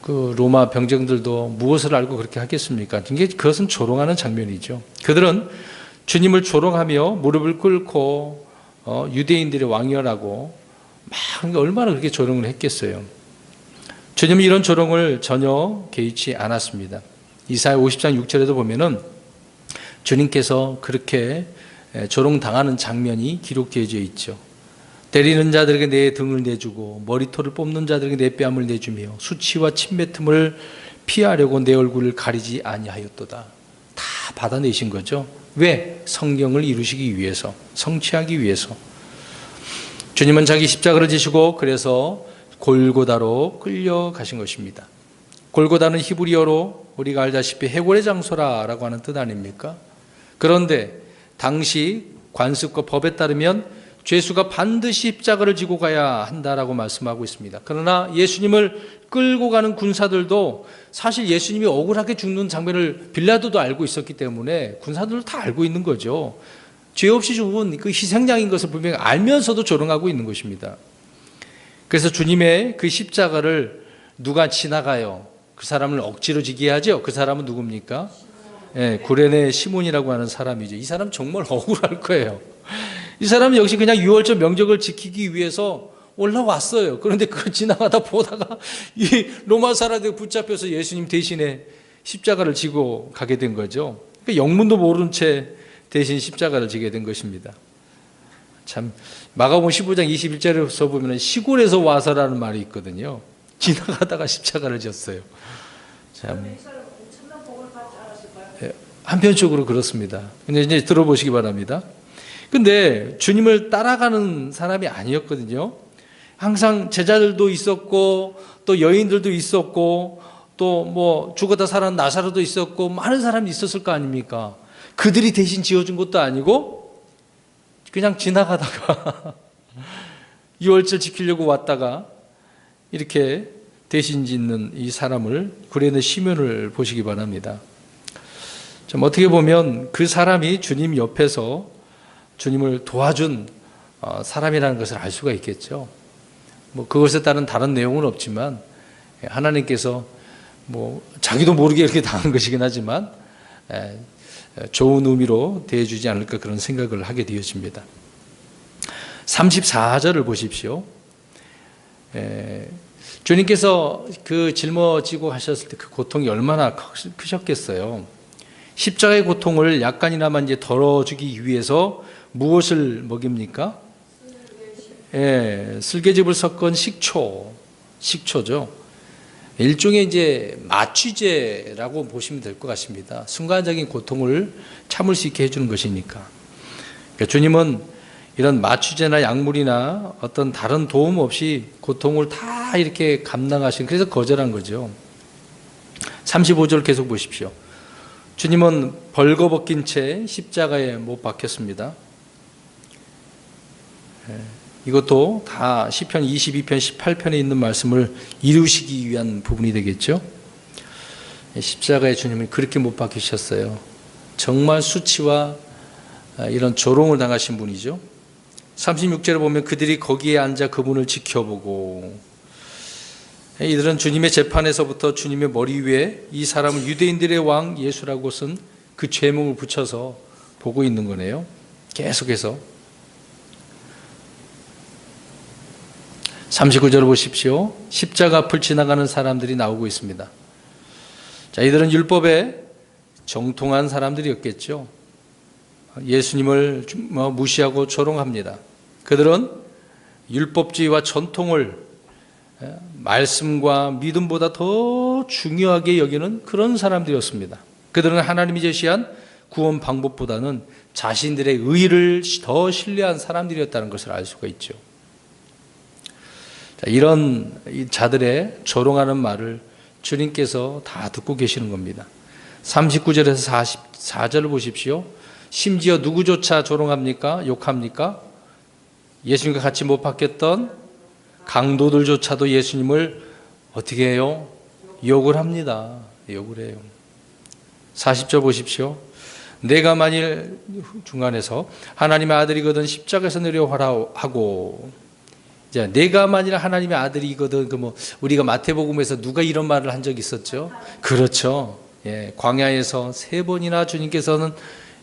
그 로마 병정들도 무엇을 알고 그렇게 하겠습니까? 그것은 조롱하는 장면이죠. 그들은 주님을 조롱하며 무릎을 꿇고 유대인들의 왕이라고 막 얼마나 그렇게 조롱을 했겠어요. 주님은 이런 조롱을 전혀 개의치 않았습니다. 이사야 50장 6절에도 보면은 주님께서 그렇게 조롱당하는 장면이 기록되어져 있죠. 때리는 자들에게 내 등을 내주고 머리털을 뽑는 자들에게 내 뺨을 내주며 수치와 침뱉음을 피하려고 내 얼굴을 가리지 아니하였도다. 다 받아내신 거죠. 왜? 성경을 이루시기 위해서, 성취하기 위해서. 주님은 자기 십자가를 지시고 그래서 골고다로 끌려가신 것입니다. 골고다는 히브리어로 우리가 알다시피 해골의 장소라고 하는 뜻 아닙니까? 그런데 당시 관습과 법에 따르면 죄수가 반드시 십자가를 지고 가야 한다라고 말씀하고 있습니다. 그러나 예수님을 끌고 가는 군사들도 사실 예수님이 억울하게 죽는 장면을 빌라도도 알고 있었기 때문에 군사들도 다 알고 있는 거죠. 죄 없이 죽은 그 희생양인 것을 분명히 알면서도 조롱하고 있는 것입니다. 그래서 주님의 그 십자가를 누가 지나가요? 그 사람을 억지로 지게 하죠. 그 사람은 누굽니까? 구레네 시몬이라고 하는 사람이죠. 이 사람 정말 억울할 거예요. 이 사람은 역시 그냥 유월절 명절을 지키기 위해서 올라왔어요. 그런데 그걸 지나가다 보다가 이 로마 사람들이 붙잡혀서 예수님 대신에 십자가를 지고 가게 된 거죠. 그러니까 영문도 모른 채 대신 십자가를 지게 된 것입니다. 참 마가복음 15장 21절에서 보면 시골에서 와서라는 말이 있거든요. 지나가다가 십자가를 졌어요. 참 한편적으로 그렇습니다. 근데 이제 들어보시기 바랍니다. 근데 주님을 따라가는 사람이 아니었거든요. 항상 제자들도 있었고 또 여인들도 있었고 또 뭐 죽었다 살아난 나사로도 있었고 많은 사람이 있었을 거 아닙니까? 그들이 대신 지어준 것도 아니고 그냥 지나가다가 유월절 지키려고 왔다가 이렇게 대신 짓는 이 사람을 구레네 시몬을 보시기 바랍니다. 좀 어떻게 보면 그 사람이 주님 옆에서 주님을 도와준 사람이라는 것을 알 수가 있겠죠. 뭐 그것에 따른 다른 내용은 없지만 하나님께서 뭐 자기도 모르게 이렇게 당한 것이긴 하지만 좋은 의미로 대해주지 않을까 그런 생각을 하게 되어집니다. 34절을 보십시오. 주님께서 그 짊어지고 하셨을 때 그 고통이 얼마나 크셨겠어요. 십자가의 고통을 약간이나마 이제 덜어주기 위해서 무엇을 먹입니까? 슬개즙을 섞은 식초죠. 일종의 이제 마취제라고 보시면 될 것 같습니다. 순간적인 고통을 참을 수 있게 해주는 것이니까. 그러니까 주님은 이런 마취제나 약물이나 어떤 다른 도움 없이 고통을 다 이렇게 감당하신, 그래서 거절한 거죠. 35절 계속 보십시오. 주님은 벌거벗긴 채 십자가에 못 박혔습니다. 이것도 다 시편 22편 18편에 있는 말씀을 이루시기 위한 부분이 되겠죠. 십자가에 주님이 그렇게 못 박히셨어요. 정말 수치와 이런 조롱을 당하신 분이죠. 36절에 보면 그들이 거기에 앉아 그분을 지켜보고, 이들은 주님의 재판에서부터 주님의 머리 위에 이 사람은 유대인들의 왕 예수라고 쓴 그 죄목을 붙여서 보고 있는 거네요. 계속해서 39절을 보십시오. 십자가 앞을 지나가는 사람들이 나오고 있습니다. 자, 이들은 율법에 정통한 사람들이었겠죠. 예수님을 무시하고 조롱합니다. 그들은 율법주의와 전통을 말씀과 믿음보다 더 중요하게 여기는 그런 사람들이었습니다. 그들은 하나님이 제시한 구원 방법보다는 자신들의 의를 더 신뢰한 사람들이었다는 것을 알 수가 있죠. 자, 이런 자들의 조롱하는 말을 주님께서 다 듣고 계시는 겁니다. 39절에서 44절을 보십시오. 심지어 누구조차 조롱합니까? 욕합니까? 예수님과 같이 못 박혔던 강도들조차도 예수님을 어떻게 해요? 욕을 합니다. 욕을 해요. 40절 보십시오. 내가 만일 중간에서 하나님의 아들이거든 십자가에서 내려와라 하고, 자, 내가 만일 하나님의 아들이거든, 우리가 마태복음에서 누가 이런 말을 한 적이 있었죠? 그렇죠. 예, 광야에서 3번이나 주님께서는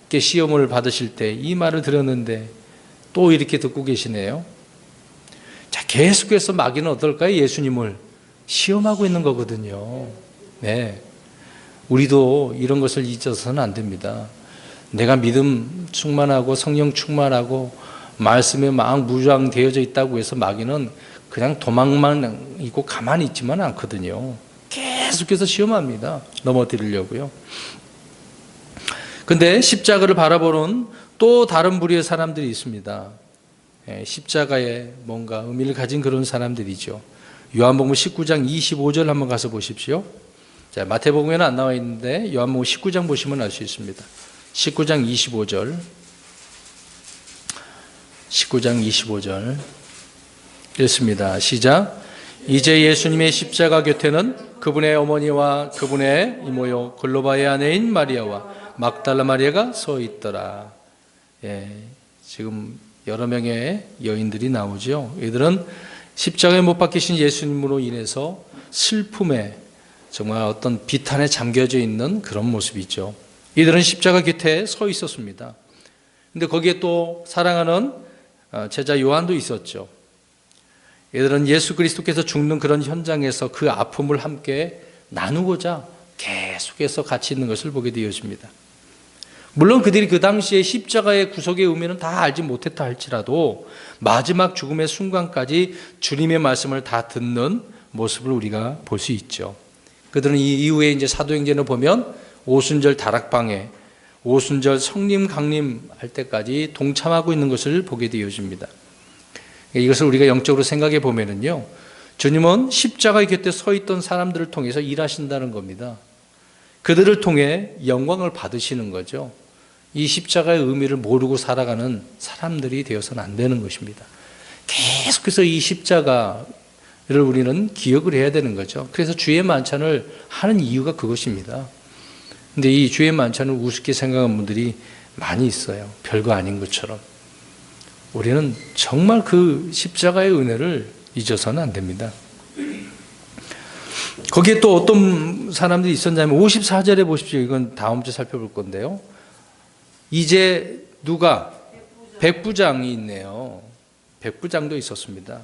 이렇게 시험을 받으실 때 이 말을 들었는데 또 이렇게 듣고 계시네요. 자, 계속해서 마귀는 어떨까요? 예수님을 시험하고 있는 거거든요. 네. 우리도 이런 것을 잊어서는 안 됩니다. 내가 믿음 충만하고 성령 충만하고 말씀에 막 무장되어져 있다고 해서 마귀는 그냥 도망만 있고 가만히 있지만 않거든요. 계속해서 시험합니다. 넘어뜨리려고요. 근데 십자가를 바라보는 또 다른 부류의 사람들이 있습니다. 십자가에 뭔가 의미를 가진 그런 사람들이죠. 요한복음 19장 25절 한번 가서 보십시오. 자, 마태복음에는 안 나와 있는데 요한복음 19장 보시면 알 수 있습니다. 19장 25절. 19장 25절 읽습니다. 시작. 이제 예수님의 십자가 곁에는 그분의 어머니와 그분의 이모요 글로바의 아내인 마리아와 막달라 마리아가 서 있더라. 예, 지금 여러 명의 여인들이 나오죠. 이들은 십자가에 못 박히신 예수님으로 인해서 슬픔에 정말 어떤 비탄에 잠겨져 있는 그런 모습이죠. 이들은 십자가 곁에 서 있었습니다. 근데 거기에 또 사랑하는 제자 요한도 있었죠. 이들은 예수 그리스도께서 죽는 그런 현장에서 그 아픔을 함께 나누고자 계속해서 같이 있는 것을 보게 되어집니다. 물론 그들이 그 당시에 십자가의 구속의 의미는 다 알지 못했다 할지라도 마지막 죽음의 순간까지 주님의 말씀을 다 듣는 모습을 우리가 볼 수 있죠. 그들은 이 이후에 이제 사도행전을 보면 오순절 다락방에 오순절 성림 강림 할 때까지 동참하고 있는 것을 보게 되어집니다. 이것을 우리가 영적으로 생각해 보면은요, 주님은 십자가의 곁에 서 있던 사람들을 통해서 일하신다는 겁니다. 그들을 통해 영광을 받으시는 거죠. 이 십자가의 의미를 모르고 살아가는 사람들이 되어서는 안 되는 것입니다. 계속해서 이 십자가를 우리는 기억을 해야 되는 거죠. 그래서 주의 만찬을 하는 이유가 그것입니다. 근데 이 주의 만찬을 우습게 생각하는 분들이 많이 있어요. 별거 아닌 것처럼. 우리는 정말 그 십자가의 은혜를 잊어서는 안 됩니다. 거기에 또 어떤 사람들이 있었냐면 54절에 보십시오. 이건 다음 주에 살펴볼 건데요. 이제 누가? 백부장이 있네요. 백부장도 있었습니다.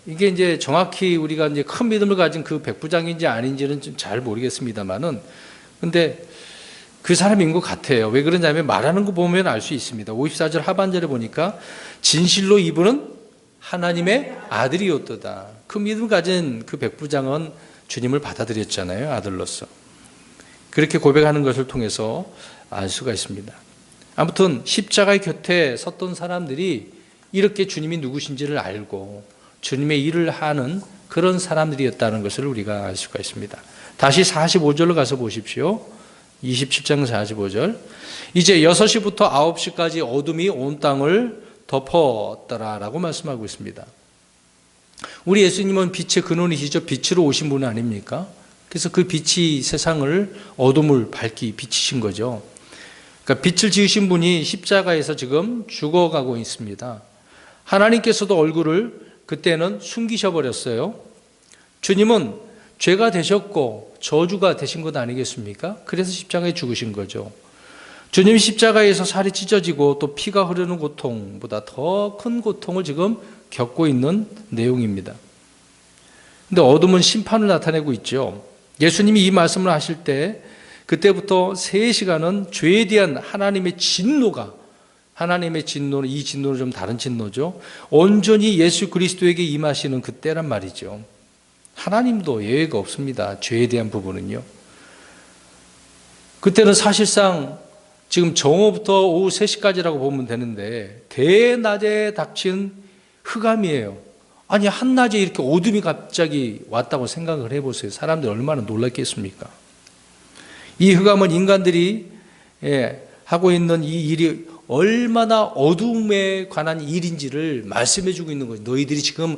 이게 이제 정확히 우리가 이제 큰 믿음을 가진 그 백부장인지 아닌지는 좀 잘 모르겠습니다만은, 근데 그 사람인 것 같아요. 왜 그러냐면 말하는 거 보면 알 수 있습니다. 54절 하반절에 보니까 진실로 이분은 하나님의 아들이었도다. 그 믿음을 가진 그 백부장은 주님을 받아들였잖아요. 아들로서. 그렇게 고백하는 것을 통해서 알 수가 있습니다. 아무튼 십자가의 곁에 섰던 사람들이 이렇게 주님이 누구신지를 알고 주님의 일을 하는 그런 사람들이었다는 것을 우리가 알 수가 있습니다. 다시 45절로 가서 보십시오. 27장 45절. 이제 6시부터 9시까지 어둠이 온 땅을 덮었더라라고 말씀하고 있습니다. 우리 예수님은 빛의 근원이시죠. 빛으로 오신 분 아닙니까? 그래서 그 빛이 세상을 어둠을 밝히 비치신 거죠. 그러니까 빛을 지으신 분이 십자가에서 지금 죽어가고 있습니다. 하나님께서도 얼굴을 그때는 숨기셔 버렸어요. 주님은 죄가 되셨고 저주가 되신 것 아니겠습니까? 그래서 십자가에 죽으신 거죠. 주님이 십자가에서 살이 찢어지고 또 피가 흐르는 고통보다 더 큰 고통을 지금 겪고 있는 내용입니다. 근데 어둠은 심판을 나타내고 있죠. 예수님이 이 말씀을 하실 때 그때부터 3시간은 죄에 대한 하나님의 진노가, 하나님의 진노는, 이 진노는 좀 다른 진노죠. 온전히 예수 그리스도에게 임하시는 그때란 말이죠. 하나님도 예외가 없습니다. 죄에 대한 부분은요. 그때는 사실상 지금 정오부터 오후 3시까지라고 보면 되는데 대낮에 닥친 흑암이에요. 아니 한낮에 이렇게 어둠이 갑자기 왔다고 생각을 해보세요. 사람들이 얼마나 놀랐겠습니까? 이 흑암은 인간들이 하고 있는 이 일이 얼마나 어둠에 관한 일인지를 말씀해 주고 있는 거예요. 너희들이 지금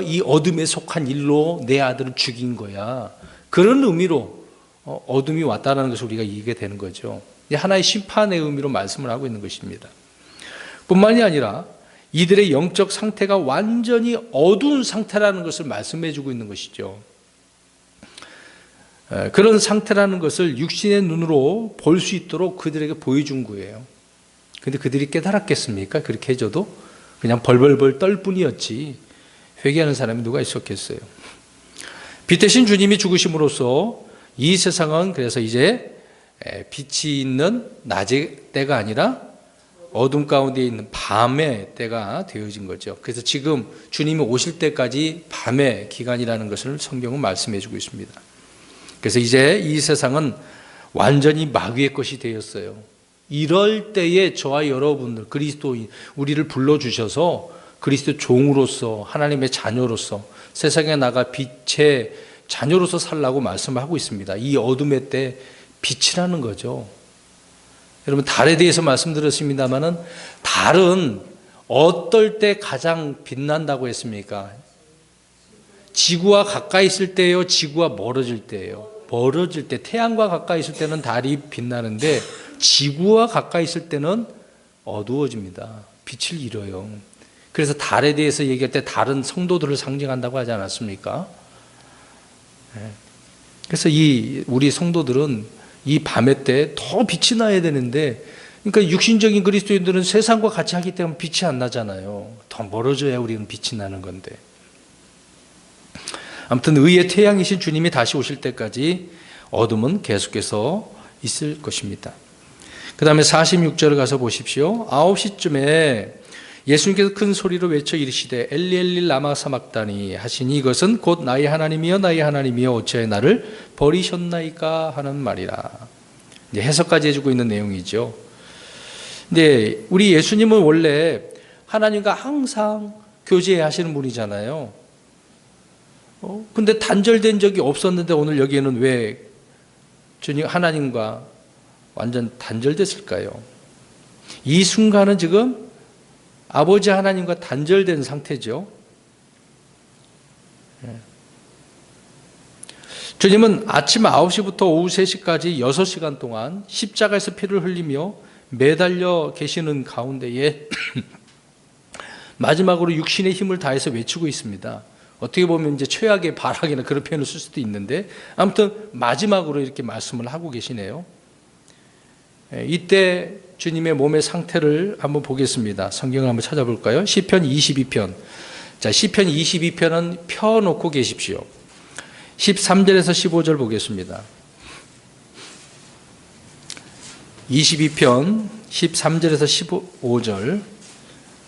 이 어둠에 속한 일로 내 아들을 죽인 거야. 그런 의미로 어둠이 왔다는 것을 우리가 이해게 되는 거죠. 하나의 심판의 의미로 말씀을 하고 있는 것입니다. 뿐만이 아니라 이들의 영적 상태가 완전히 어두운 상태라는 것을 말씀해 주고 있는 것이죠. 그런 상태라는 것을 육신의 눈으로 볼 수 있도록 그들에게 보여준 거예요. 근데 그들이 깨달았겠습니까? 그렇게 해줘도 그냥 벌벌벌 떨 뿐이었지 회개하는 사람이 누가 있었겠어요. 빛 대신 주님이 죽으심으로써 이 세상은 그래서 이제 빛이 있는 낮의 때가 아니라 어둠 가운데 있는 밤의 때가 되어진 거죠. 그래서 지금 주님이 오실 때까지 밤의 기간이라는 것을 성경은 말씀해 주고 있습니다. 그래서 이제 이 세상은 완전히 마귀의 것이 되었어요. 이럴 때에 저와 여러분들 그리스도인 우리를 불러주셔서 그리스도 종으로서 하나님의 자녀로서 세상에 나가 빛의 자녀로서 살라고 말씀하고 있습니다. 이 어둠의 때 빛이라는 거죠. 여러분 달에 대해서 말씀드렸습니다마는 달은 어떨 때 가장 빛난다고 했습니까? 지구와 가까이 있을 때예요, 지구와 멀어질 때예요. 멀어질 때 태양과 가까이 있을 때는 달이 빛나는데 지구와 가까이 있을 때는 어두워집니다. 빛을 잃어요. 그래서 달에 대해서 얘기할 때 달은 성도들을 상징한다고 하지 않았습니까? 그래서 우리 성도들은 이 밤의 때 더 빛이 나야 되는데, 그러니까 육신적인 그리스도인들은 세상과 같이 하기 때문에 빛이 안 나잖아요. 더 멀어져야 우리는 빛이 나는 건데. 아무튼 의의 태양이신 주님이 다시 오실 때까지 어둠은 계속해서 있을 것입니다. 그 다음에 46절을 가서 보십시오. 9시쯤에 예수님께서 큰 소리로 외쳐 이르시되 엘리 엘리 라마 사막다니 하시니 이것은 곧 나의 하나님이여 나의 하나님이여 어찌하여 나를 버리셨나이까 하는 말이라. 이제 해석까지 해주고 있는 내용이죠. 근데 우리 예수님은 원래 하나님과 항상 교제하시는 분이잖아요. 근데 단절된 적이 없었는데 오늘 여기에는 왜 주님 하나님과 완전 단절됐을까요? 이 순간은 지금 아버지 하나님과 단절된 상태죠. 주님은 아침 9시부터 오후 3시까지 6시간 동안 십자가에서 피를 흘리며 매달려 계시는 가운데에 마지막으로 육신의 힘을 다해서 외치고 있습니다. 어떻게 보면 이제 최악의 발악이나 그런 표현을 쓸 수도 있는데 아무튼 마지막으로 이렇게 말씀을 하고 계시네요. 이때 주님의 몸의 상태를 한번 보겠습니다. 성경을 한번 찾아볼까요? 시편 22편. 자, 시편 22편은 펴놓고 계십시오. 13절에서 15절 보겠습니다. 22편 13절에서 15절.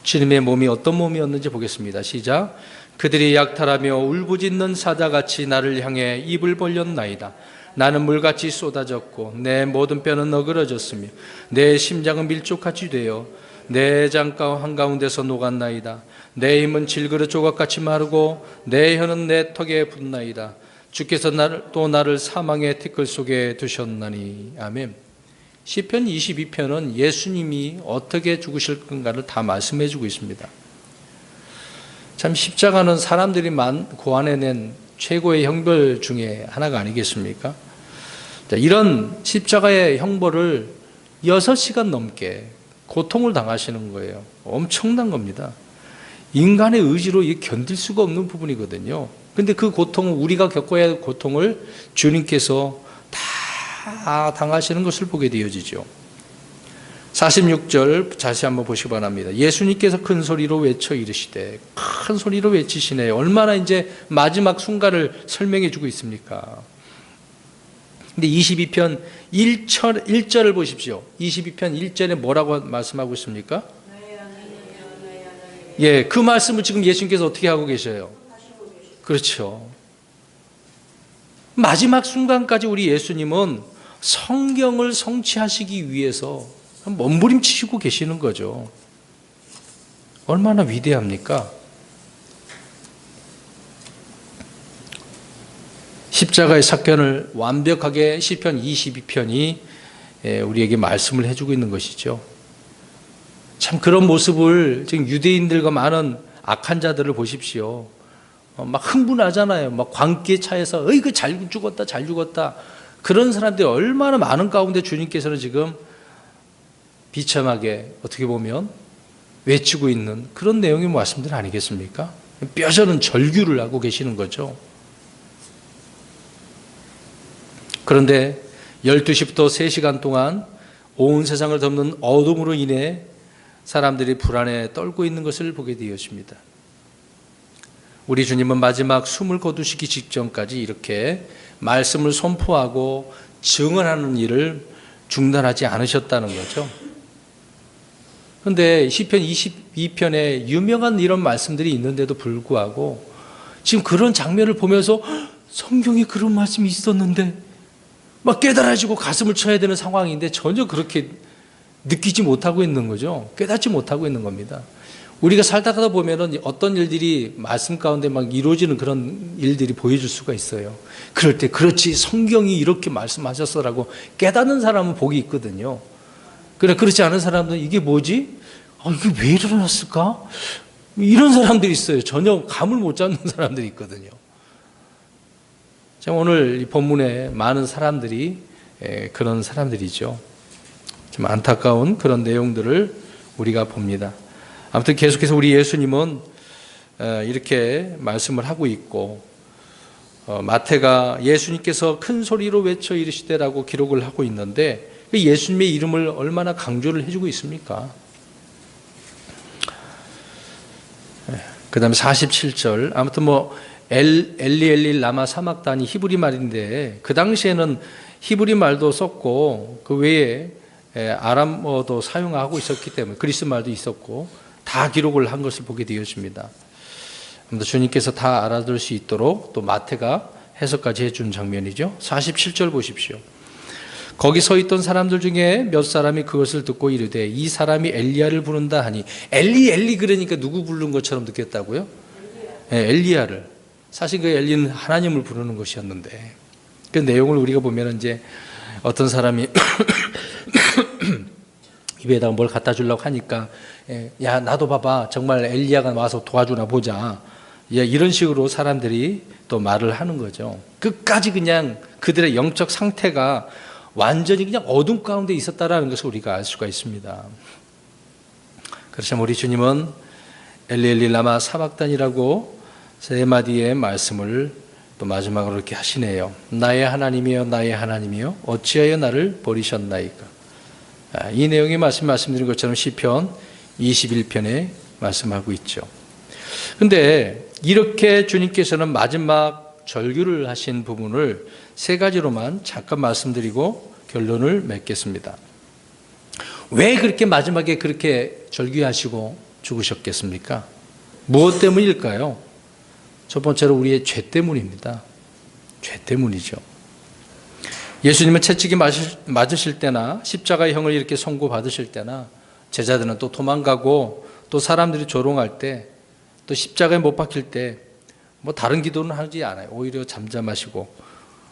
주님의 몸이 어떤 몸이었는지 보겠습니다. 시작. 그들이 약탈하며 울부짖는 사자같이 나를 향해 입을 벌렸나이다. 나는 물같이 쏟아졌고 내 모든 뼈는 너그러졌으며 내 심장은 밀족같이 되어 내 장가 한가운데서 녹았나이다. 내 힘은 질그릇 조각같이 마르고 내 혀는 내 턱에 붙나이다. 주께서 나를 사망의 티끌 속에 두셨나니. 아멘. 시편 22편은 예수님이 어떻게 죽으실 건가를 다 말씀해 주고 있습니다. 참 십자가는 사람들이 고안해낸 최고의 형벌 중에 하나가 아니겠습니까? 자, 이런 십자가의 형벌을 6시간 넘게 고통을 당하시는 거예요. 엄청난 겁니다. 인간의 의지로 견딜 수가 없는 부분이거든요. 그런데 그 고통을 우리가 겪어야 할 고통을 주님께서 다 당하시는 것을 보게 되어지죠. 46절 다시 한번 보시기 바랍니다. 예수님께서 큰 소리로 외쳐 이르시되, 큰 소리로 외치시네요. 얼마나 이제 마지막 순간을 설명해 주고 있습니까? 근데 22편 1절을 보십시오. 22편 1절에 뭐라고 말씀하고 있습니까? 예, 그 말씀을 지금 예수님께서 어떻게 하고 계셔요? 그렇죠. 마지막 순간까지 우리 예수님은 성경을 성취하시기 위해서 몸부림치시고 계시는 거죠. 얼마나 위대합니까? 십자가의 사건을 완벽하게 시편 22편이 우리에게 말씀을 해주고 있는 것이죠. 참 그런 모습을 지금 유대인들과 많은 악한 자들을 보십시오. 막 흥분하잖아요. 막 광기에 차여서 그 잘 죽었다 잘 죽었다. 그런 사람들이 얼마나 많은 가운데 주님께서는 지금 비참하게 어떻게 보면 외치고 있는 그런 내용의 말씀들 아니겠습니까? 뼈저는 절규를 하고 계시는 거죠. 그런데 12시부터 3시간 동안 온 세상을 덮는 어둠으로 인해 사람들이 불안에 떨고 있는 것을 보게 되었습니다. 우리 주님은 마지막 숨을 거두시기 직전까지 이렇게 말씀을 선포하고 증언하는 일을 중단하지 않으셨다는 거죠. 그런데 시편 22편에 유명한 이런 말씀들이 있는데도 불구하고 지금 그런 장면을 보면서 성경에 그런 말씀이 있었는데 막 깨달아지고 가슴을 쳐야 되는 상황인데 전혀 그렇게 느끼지 못하고 있는 거죠. 깨닫지 못하고 있는 겁니다. 우리가 살다가 보면은 어떤 일들이 말씀 가운데 막 이루어지는 그런 일들이 보여줄 수가 있어요. 그럴 때 그렇지 성경이 이렇게 말씀하셨어라고 깨닫는 사람은 복이 있거든요. 그렇지 않은 사람들은 이게 뭐지? 이게 왜 일어났을까? 이런 사람들이 있어요. 전혀 감을 못 잡는 사람들이 있거든요. 오늘 이 본문에 많은 사람들이 그런 사람들이죠. 좀 안타까운 그런 내용들을 우리가 봅니다. 아무튼 계속해서 우리 예수님은 이렇게 말씀을 하고 있고 마태가 예수님께서 큰 소리로 외쳐 이르시되라고 기록을 하고 있는데 예수님의 이름을 얼마나 강조를 해주고 있습니까? 그 다음에 47절 아무튼 엘리 라마 사막단이 히브리 말인데 그 당시에는 히브리 말도 썼고 그 외에 아람어도 사용하고 있었기 때문에 그리스 말도 있었고 다 기록을 한 것을 보게 되었습니다. 아무튼 주님께서 다 알아들을 수 있도록 또 마태가 해석까지 해준 장면이죠. 47절 보십시오. 거기 서 있던 사람들 중에 몇 사람이 그것을 듣고 이르되 이 사람이 엘리야를 부른다 하니 엘리 그러니까 누구 부른 것처럼 느꼈다고요? 엘리야를. 사실 그 엘리는 하나님을 부르는 것이었는데 그 내용을 우리가 보면 이제 어떤 사람이 입에다가 뭘 갖다 주려고 하니까 야 나도 봐봐 정말 엘리야가 와서 도와주나 보자 이런 식으로 사람들이 또 말을 하는 거죠. 끝까지 그냥 그들의 영적 상태가 완전히 그냥 어둠 가운데 있었다라는 것을 우리가 알 수가 있습니다. 그렇지만 우리 주님은 엘리 라마 사박단이라고 세 마디의 말씀을 또 마지막으로 이렇게 하시네요. 나의 하나님이여 나의 하나님이여 어찌하여 나를 버리셨나이까. 이 내용의 말씀드린 것처럼 시편 21편에 말씀하고 있죠. 그런데 이렇게 주님께서는 마지막 절규를 하신 부분을 세 가지로만 잠깐 말씀드리고 결론을 맺겠습니다. 왜 그렇게 마지막에 그렇게 절규하시고 죽으셨겠습니까? 무엇 때문일까요? 첫 번째로 우리의 죄 때문입니다. 죄 때문이죠. 예수님은 채찍이 맞으실 때나 십자가의 형을 이렇게 선고받으실 때나 제자들은 또 도망가고 또 사람들이 조롱할 때 또 십자가에 못 박힐 때 다른 기도는 하지 않아요. 오히려 잠잠하시고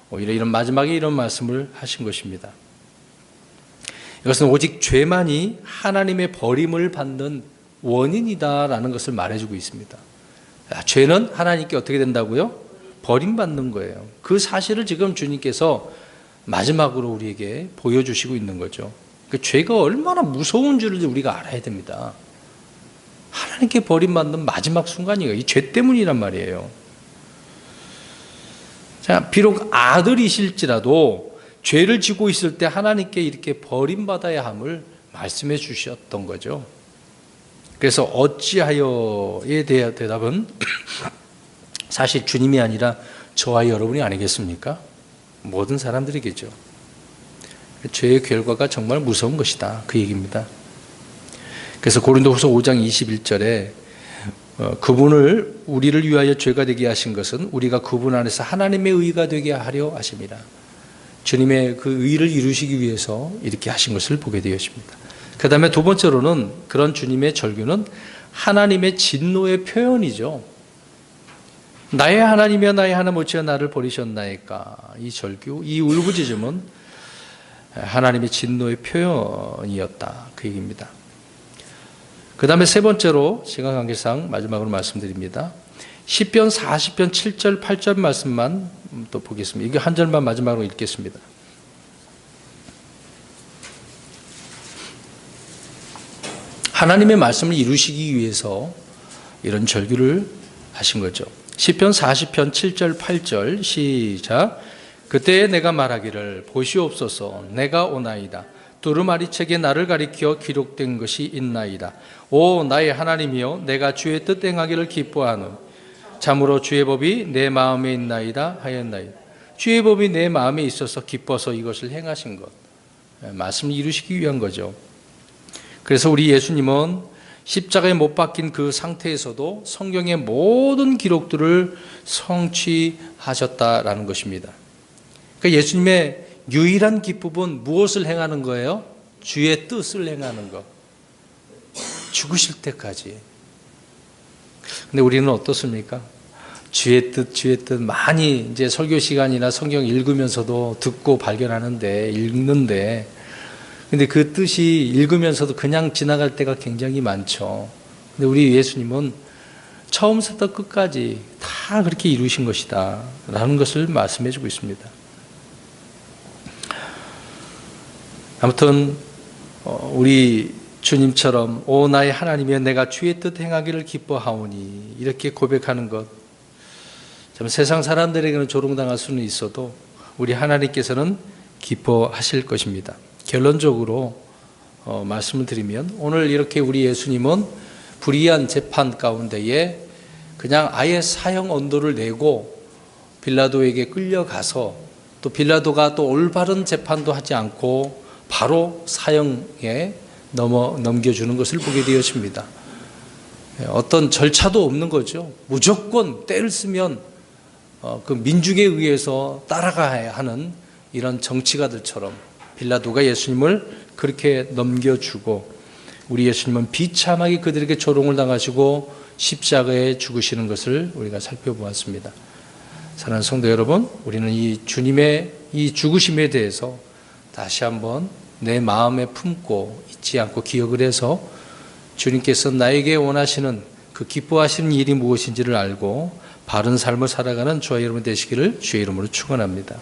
오히려 이런 마지막에 이런 말씀을 하신 것입니다. 이것은 오직 죄만이 하나님의 버림을 받는 원인이다라는 것을 말해주고 있습니다. 죄는 하나님께 어떻게 된다고요? 버림받는 거예요. 그 사실을 지금 주님께서 마지막으로 우리에게 보여주시고 있는 거죠. 그 죄가 얼마나 무서운 줄을 우리가 알아야 됩니다. 하나님께 버림받는 마지막 순간이에요. 이 죄 때문이란 말이에요. 자, 비록 아들이실지라도 죄를 지고 있을 때 하나님께 이렇게 버림받아야 함을 말씀해 주셨던 거죠. 그래서 어찌하여에 대한 대답은 사실 주님이 아니라 저와 여러분이 아니겠습니까? 모든 사람들이겠죠. 죄의 결과가 정말 무서운 것이다. 그 얘기입니다. 그래서 고린도후서 5장 21절에 그분을 우리를 위하여 죄가 되게 하신 것은 우리가 그분 안에서 하나님의 의가 되게 하려 하십니다. 주님의 그 의를 이루시기 위해서 이렇게 하신 것을 보게 되었습니다. 그 다음에 두 번째로는 그런 주님의 절규는 하나님의 진노의 표현이죠. 나의 하나님이여 나의 하나님 어찌하여 나를 버리셨나이까. 이 절규, 이 울부짖음은 하나님의 진노의 표현이었다, 그 얘기입니다. 그 다음에 세 번째로 시간 관계상 마지막으로 말씀드립니다. 시편 40편 7절 8절 말씀만 또 보겠습니다. 이게 한 절만 마지막으로 읽겠습니다. 하나님의 말씀을 이루시기 위해서 이런 절규를 하신 거죠. 시편 40편 7절 8절 시작. 그때에 내가 말하기를 보시옵소서 내가 오나이다. 두루마리책에 나를 가리켜 기록된 것이 있나이다. 오 나의 하나님이여 내가 주의 뜻 행하기를 기뻐하노니 참으로 주의 법이 내 마음에 있나이다 하였나이다. 주의 법이 내 마음에 있어서 기뻐서 이것을 행하신 것. 말씀을 이루시기 위한 거죠. 그래서 우리 예수님은 십자가에 못 박힌 그 상태에서도 성경의 모든 기록들을 성취하셨다라는 것입니다. 그러니까 예수님의 유일한 기쁨은 무엇을 행하는 거예요? 주의 뜻을 행하는 것. 죽으실 때까지. 근데 우리는 어떻습니까? 주의 뜻 많이 이제 설교 시간이나 성경 읽으면서도 듣고 발견하는데, 읽는데, 근데 그 뜻이 읽으면서도 그냥 지나갈 때가 굉장히 많죠. 근데 우리 예수님은 처음부터 끝까지 다 그렇게 이루신 것이다 라는 것을 말씀해 주고 있습니다. 아무튼 우리 주님처럼 오 나의 하나님이여 내가 주의 뜻 행하기를 기뻐하오니 이렇게 고백하는 것, 참 세상 사람들에게는 조롱당할 수는 있어도 우리 하나님께서는 기뻐하실 것입니다. 결론적으로 말씀을 드리면 오늘 이렇게 우리 예수님은 불의한 재판 가운데에 그냥 아예 사형 언도를 내고 빌라도에게 끌려가서 또 빌라도가 또 올바른 재판도 하지 않고 바로 사형에 넘겨주는 것을 보게 되었습니다. 어떤 절차도 없는 거죠. 무조건 때를 쓰면 그 민중에 의해서 따라가야 하는 이런 정치가들처럼 빌라도가 예수님을 그렇게 넘겨주고 우리 예수님은 비참하게 그들에게 조롱을 당하시고 십자가에 죽으시는 것을 우리가 살펴보았습니다. 사랑하는 성도 여러분, 우리는 이 주님의 이 죽으심에 대해서 다시 한번 내 마음에 품고 잊지 않고 기억을 해서 주님께서 나에게 원하시는 그 기뻐하시는 일이 무엇인지를 알고 바른 삶을 살아가는 저와 여러분 되시기를 주의 이름으로 축원합니다.